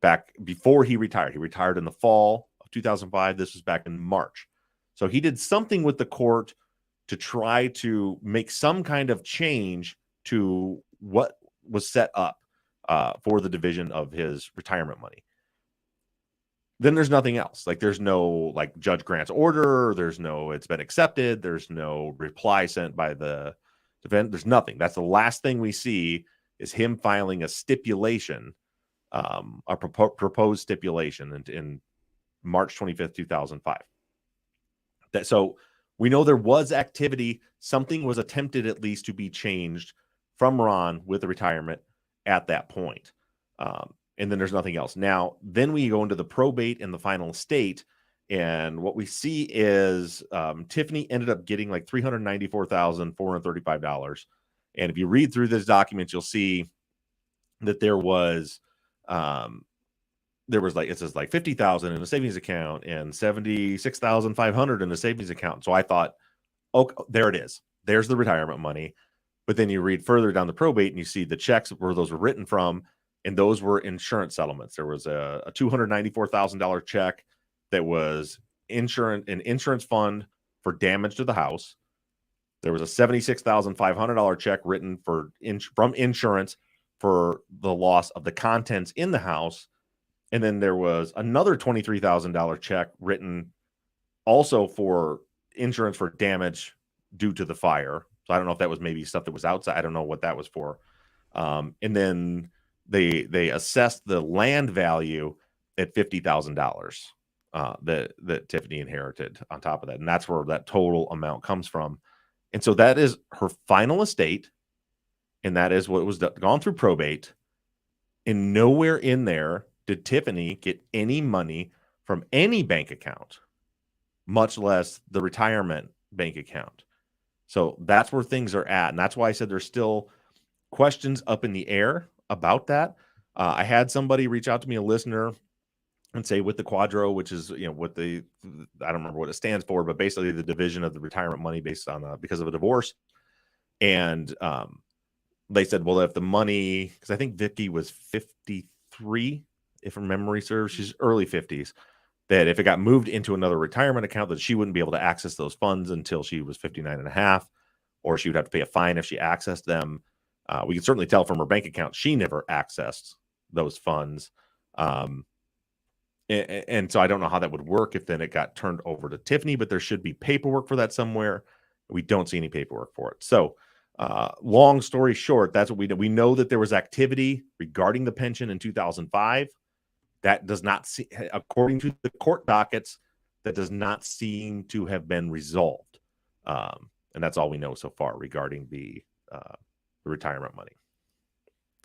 Back before he retired. He retired in the fall of 2005. This was back in March. So he did something with the court to try to make some kind of change to what was set up for the division of his retirement money. Then there's nothing else. Like there's no like Judge Grant's order. There's no it's been accepted. There's no reply sent by the defendant. There's nothing. That's the last thing we see is him filing a stipulation, a proposed stipulation in March 25th, 2005. So we know there was activity. Something was attempted at least to be changed from Ron with the retirement at that point. And then there's nothing else. Now, then we go into the probate and the final estate. And what we see is Tiffany ended up getting like $394,435. And if you read through this document, you'll see that there was like, it says like 50,000 in a savings account and 76,500 in a savings account. So I thought, okay, there it is. There's the retirement money. But then you read further down the probate and you see the checks where those were written from, and those were insurance settlements. There was a $294,000 check that was an insurance fund for damage to the house. There was a $76,500 check written from insurance for the loss of the contents in the house. And then there was another $23,000 check written also for insurance for damage due to the fire. So I don't know if that was maybe stuff that was outside. I don't know what that was for. And then they assessed the land value at $50,000 that Tiffany inherited on top of that. And that's where that total amount comes from. And so that is her final estate. And that is what was gone through probate. And nowhere in there did Tiffany get any money from any bank account, much less the retirement bank account. So that's where things are at. And that's why I said there's still questions up in the air about that. I had somebody reach out to me, a listener, and say with the Quadro, which is, what I don't remember what it stands for, but basically the division of the retirement money based on because of a divorce. And they said, well, if the money, because I think Vicky was 53, if her memory serves, she's early 50s, that if it got moved into another retirement account, that she wouldn't be able to access those funds until she was 59 and a half, or she would have to pay a fine if she accessed them. We can certainly tell from her bank account, she never accessed those funds. And so I don't know how that would work if then it got turned over to Tiffany, but there should be paperwork for that somewhere. We don't see any paperwork for it. So long story short, that's what we know. We know that there was activity regarding the pension in 2005. That does not see, according to the court dockets, that does not seem to have been resolved. And that's all we know so far regarding the retirement money.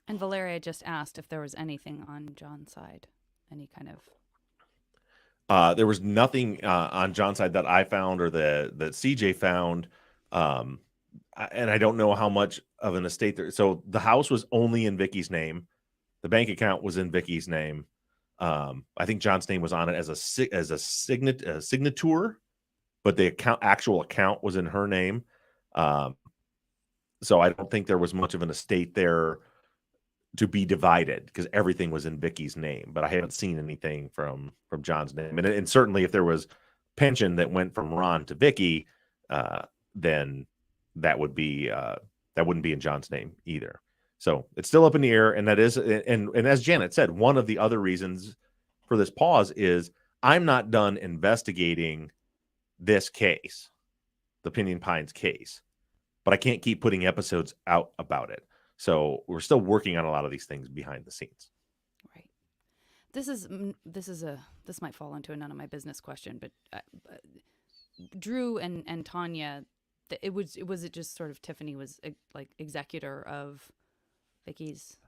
And Valeria just asked if there was anything on John's side, any kind of. There was nothing on John's side that I found or that CJ found. And I don't know how much of an estate there. So the house was only in Vicky's name. The bank account was in Vicky's name. I think John's name was on it as a signature, but the actual account was in her name. So I don't think there was much of an estate there to be divided because everything was in Vicky's name. But I haven't seen anything from John's name, and certainly if there was pension that went from Ron to Vicky, then that wouldn't be in John's name either. So it's still up in the air, and that is, and as Janet said, one of the other reasons for this pause is I'm not done investigating this case, the Pinyon Pines case, but I can't keep putting episodes out about it. So we're still working on a lot of these things behind the scenes. Right. This might fall into a none of my business question, but Drew and Tanya, was it just sort of Tiffany was like executor of Vicky's?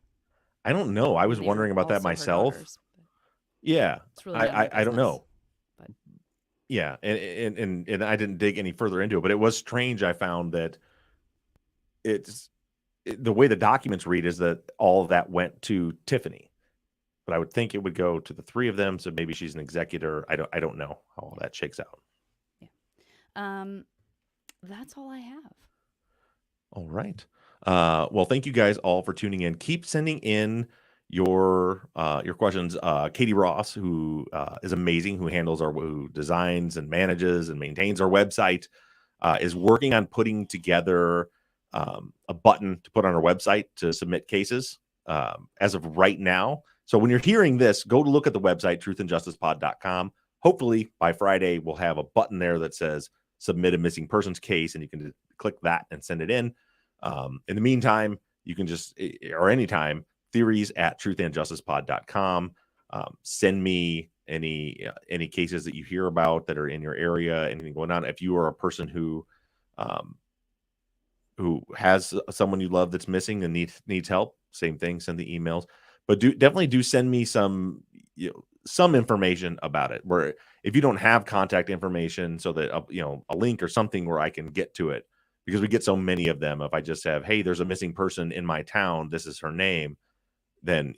I don't know. I was They were wondering about that also her myself. daughters, but Yeah, it's really none of my I don't business. know. but- Yeah, and I didn't dig any further into it, but it was strange. I found that the way the documents read is that all of that went to Tiffany, but I would think it would go to the three of them. So maybe she's an executor. I don't know how all that shakes out. That's all I have. All right. Well, thank you guys all for tuning in. Keep sending in your questions. Katie Ross, who is amazing, who designs and manages and maintains our website, is working on putting together a button to put on our website to submit cases as of right now. So when you're hearing this, go to look at the website, truthandjusticepod.com. Hopefully by Friday, we'll have a button there that says submit a missing persons case, and you can click that and send it in. In the meantime, you can just, or anytime, theories@truthandjusticepod.com. Send me any cases that you hear about that are in your area, anything going on. If you are a person who has someone you love that's missing and needs help, same thing, send the emails. But definitely send me some information about it. Where if you don't have contact information, so that a link or something where I can get to it, because we get so many of them. If I just have, hey, there's a missing person in my town, this is her name, then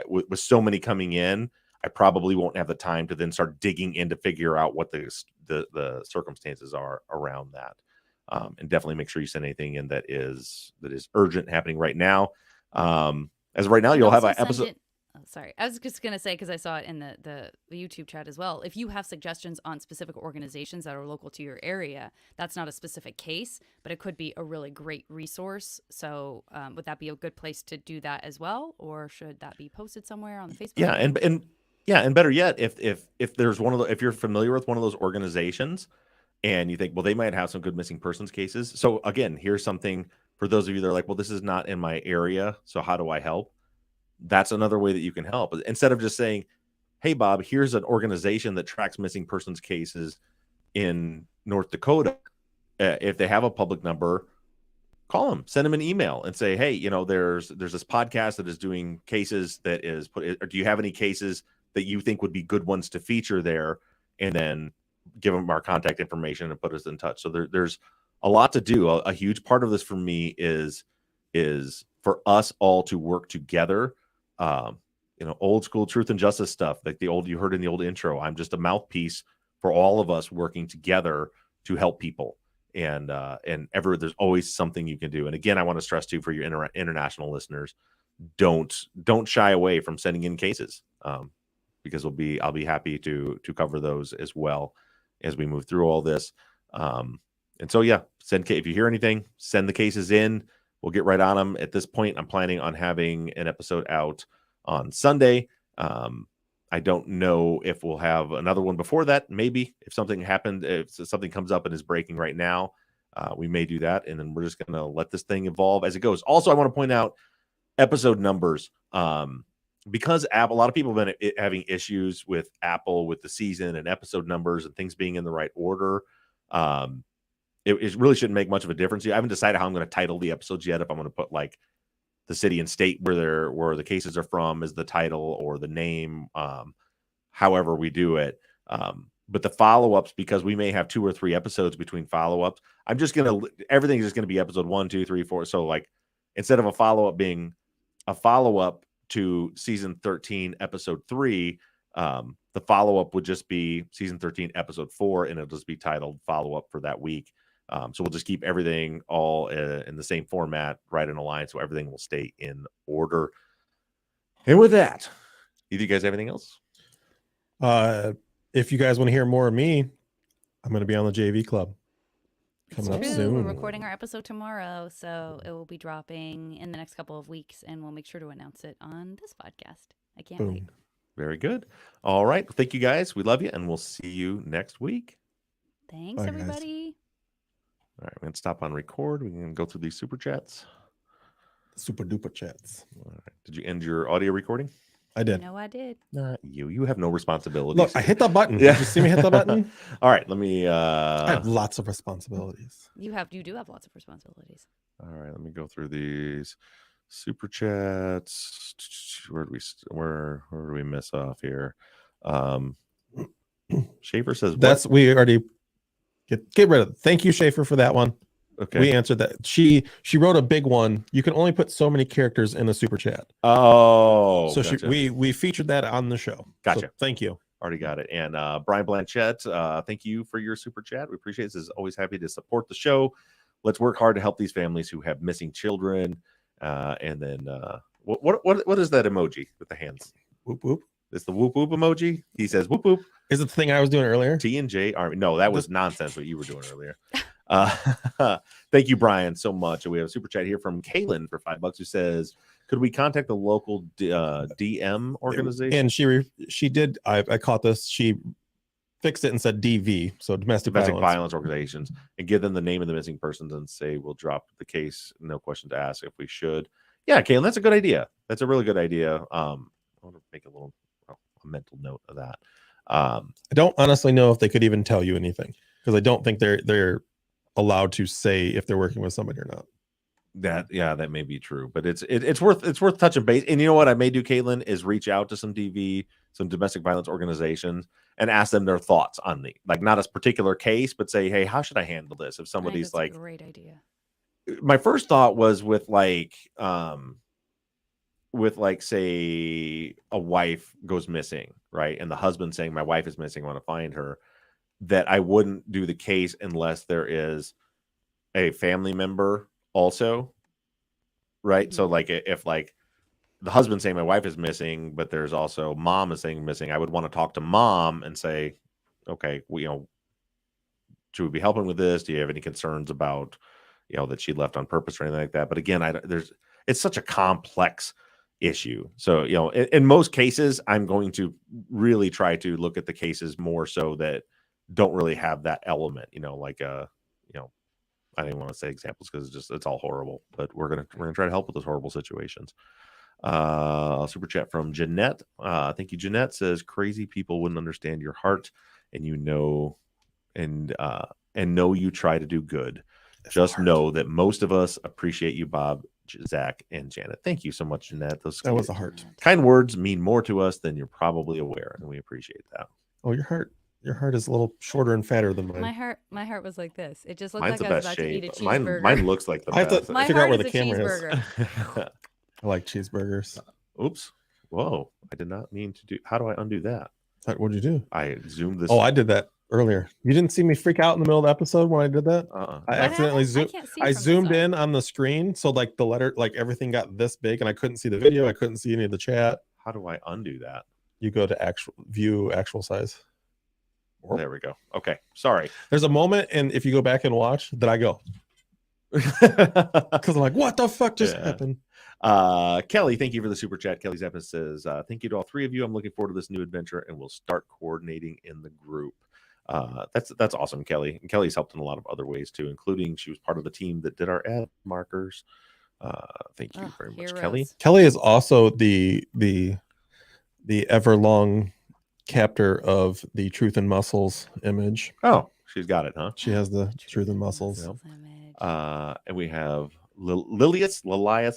with so many coming in, I probably won't have the time to then start digging in to figure out what the circumstances are around that. And definitely make sure you send anything in that is urgent, happening right now. As of right now, you'll have an episode. Sorry, I was just gonna say, because I saw it in the YouTube chat as well. If you have suggestions on specific organizations that are local to your area, that's not a specific case, but it could be a really great resource. So would that be a good place to do that as well, or should that be posted somewhere on the Facebook? Yeah, and better yet, if there's if you're familiar with one of those organizations, and you think, well, they might have some good missing persons cases. So again, here's something for those of you that are like, well, this is not in my area, so how do I help? That's another way that you can help. Instead of just saying, hey, Bob, here's an organization that tracks missing persons cases in North Dakota. If they have a public number, call them, send them an email and say, hey, there's this podcast that is doing cases that is or do you have any cases that you think would be good ones to feature there? And then give them our contact information and put us in touch. So there's a lot to do. A huge part of this for me is for us all to work together. Old school truth and justice stuff, like you heard in the old intro. I'm just a mouthpiece for all of us working together to help people. And there's always something you can do. And again, I want to stress too, for your international listeners, don't shy away from sending in cases, because I'll be happy to cover those as well as we move through all this. And so, yeah, if you hear anything, send the cases in. We'll get right on them. At this point, I'm planning on having an episode out on Sunday. I don't know if we'll have another one before that. Maybe if something comes up and is breaking right now, we may do that. And then we're just going to let this thing evolve as it goes. Also, I want to point out episode numbers. Because a lot of people have been having issues with Apple with the season and episode numbers and things being in the right order. it really shouldn't make much of a difference. I haven't decided how I'm going to title the episodes yet. If I'm going to put like the city and state where the cases are from is the title, or the name, however we do it. But the follow-ups, because we may have 2 or 3 episodes between follow-ups, everything's just going to be episode 1, 2, 3, 4. So like instead of a follow-up being a follow-up to season 13, episode 3, the follow-up would just be season 13, episode 4, and it'll just be titled follow-up for that week. So we'll just keep everything all in the same format, right in a line, so everything will stay in order. And with that, do you guys have anything else? If you guys want to hear more of me, I'm going to be on the JV Club coming up True. soon. We're recording our episode tomorrow, so it will be dropping in the next couple of weeks, and we'll make sure to announce it on this podcast. I can't Boom. wait. Very good. All right. Thank you guys. We love you, and we'll see you next week. Thanks, Bye, guys. everybody. All right. We're going to stop on record. We can go through these super chats. Super duper chats. All right. Did you end your audio recording? I did. No, I did. Not you. You have no responsibilities. Look, I hit the button. Yeah. Did you see me hit the button? All right. Let me. I have lots of responsibilities. You do have lots of responsibilities. All right. Let me go through these super chats. Where do we miss off here? Schaefer says what? That's we already get rid of it. Thank you, Schaefer, for that one. Okay. We answered that. She wrote a big one. You can only put so many characters in a super chat. Oh, So gotcha. we featured that on the show. Gotcha. So thank you. Already got it. And Brian Blanchett, thank you for your super chat. We appreciate this. Is always happy to support the show. Let's work hard to help these families who have missing children. And then what is that emoji with the hands? Whoop whoop. It's the whoop whoop emoji. He says whoop whoop. Is it the thing I was doing earlier? T and J Army. No, that was nonsense what you were doing earlier. Thank you, Brian, so much. And we have a super chat here from Kaylin for $5 who says, could we contact the local DM organization? And she did. I caught this. She fixed it and said DV, so domestic violence organizations, and give them the name of the missing persons and say we'll drop the case. No question to ask if we should. Yeah, Kaylin, that's a good idea. That's a really good idea. I want to make a mental note of that. I don't honestly know if they could even tell you anything, because I don't think they're allowed to say if they're working with somebody or not. That may be true, but it's worth touching base. And you know what I may do, Caitlin, is reach out to some domestic violence organizations and ask them their thoughts on like not a particular case, but say, hey, how should I handle this if somebody's that's like, a great idea. My first thought was with say a wife goes missing, right? And the husband saying my wife is missing, I want to find her, that I wouldn't do the case unless there is a family member also, right? So like if like the husband saying my wife is missing, but there's also mom is saying missing, I would want to talk to mom and say, okay, should we be helping with this? Do you have any concerns about, that she left on purpose or anything like that? But again, it's such a complex issue. So, in most cases, I'm going to really try to look at the cases more so that don't really have that element, I didn't want to say examples because it's all horrible, but we're gonna try to help with those horrible situations. Super chat from Jeanette. Thank you, Jeanette. Says crazy people wouldn't understand your heart, and know you try to do good. Just know that most of us appreciate you, Bob, Zach, and Janet. Thank you so much, Jeanette. That was a heart. Kind words mean more to us than you're probably aware, and we appreciate that. Oh, your heart is a little shorter and fatter than mine. My heart was like this. It just looked Mine's like the I was best about to eat a shape. cheeseburger. Mine looks like the I have best. to My figure out heart where is the a camera is. cheeseburger. I like cheeseburgers. Oops. Whoa. I did not mean to do. How do I undo that? What did you do? I zoomed this. Oh, I did that earlier. You didn't see me freak out in the middle of the episode when I did that? I What accidentally happened? zoomed. can't see I from this zoomed side. in on the screen, so like the letter, like everything got this big, and I couldn't see the video. I couldn't see any of the chat. How do I undo that? You go to actual size. There we go. Okay. Sorry. There's a moment, and if you go back and watch, that I go because I'm like, what the fuck just happened? Kelly, thank you for the super chat. Kelly Zappa says, thank you to all three of you. I'm looking forward to this new adventure, and we'll start coordinating in the group. That's awesome, Kelly. And Kelly's helped in a lot of other ways too, including she was part of the team that did our ad markers. Thank you very much, heroes. Kelly. Kelly is also the ever long captor of the Truth and Muscles image. Oh, She's got it, huh? She has the truth and muscles. Yep. image. And we have Lilius.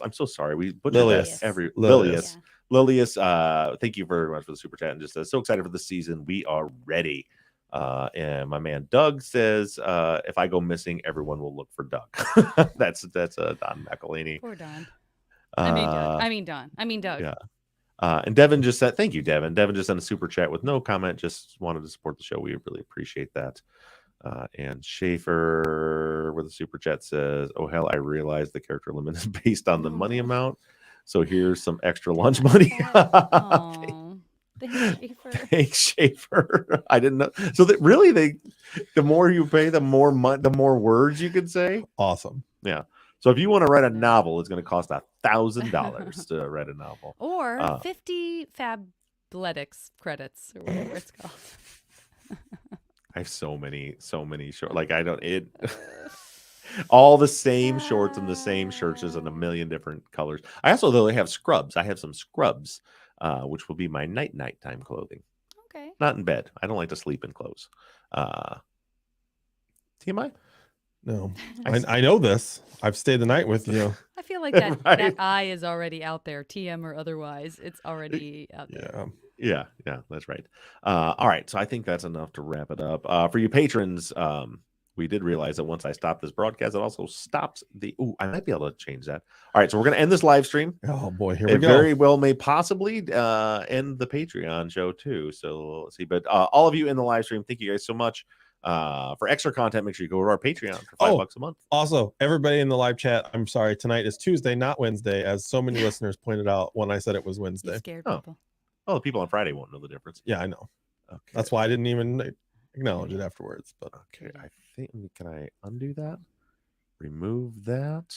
I'm so sorry. We butchered Lilius. that every Lilius. Lilius. Thank you very much for the super chat and just says so excited for the season. We are ready. And my man Doug says, if I go missing, everyone will look for Doug. that's Don McElhaney. Poor Don. I mean Doug. I mean Doug. Yeah. And Devin just said, thank you, Devin. Devin just sent a super chat with no comment, just wanted to support the show. We really appreciate that. And Schaefer with a super chat says, oh, hell, I realize the character limit is based on the money amount. So here's some extra lunch money. Aw. Thanks, Schaefer. Thanks, Schaefer. I didn't know. So that really, the more you pay, the more words you can say. Awesome. Yeah. So if you want to write a novel, it's going to cost $1,000 to write a novel. Or 50 Fabletics credits or whatever it's called. I have so many short. Like I don't it. All the same shorts and the same shirts in a million different colors. I also though they have scrubs. I have some scrubs, which will be my nighttime clothing. Okay. Not in bed. I don't like to sleep in clothes. TMI? No, I know this. I've stayed the night with you. I feel like that Right. that eye is already out there, TM or otherwise. It's already out there. Yeah. Yeah, that's right. All right, so I think that's enough to wrap it up. For you patrons, we did realize that once I stop this broadcast, it also stops the. Oh, I might be able to change that. All right, so we're going to end this live stream. Oh boy, here It we go. very well may possibly end the Patreon show too. So let's see. But all of you in the live stream, thank you guys so much. For extra content, make sure you go to our Patreon for $5 a month. Also, everybody in the live chat, I'm sorry, tonight is Tuesday, not Wednesday, as so many listeners pointed out when I said it was You Wednesday. scared Oh. people. Oh, the people on Friday won't know the difference. Yeah, I know. Okay. That's why I didn't even acknowledge it afterwards. But Okay, I think can I undo that? Remove that.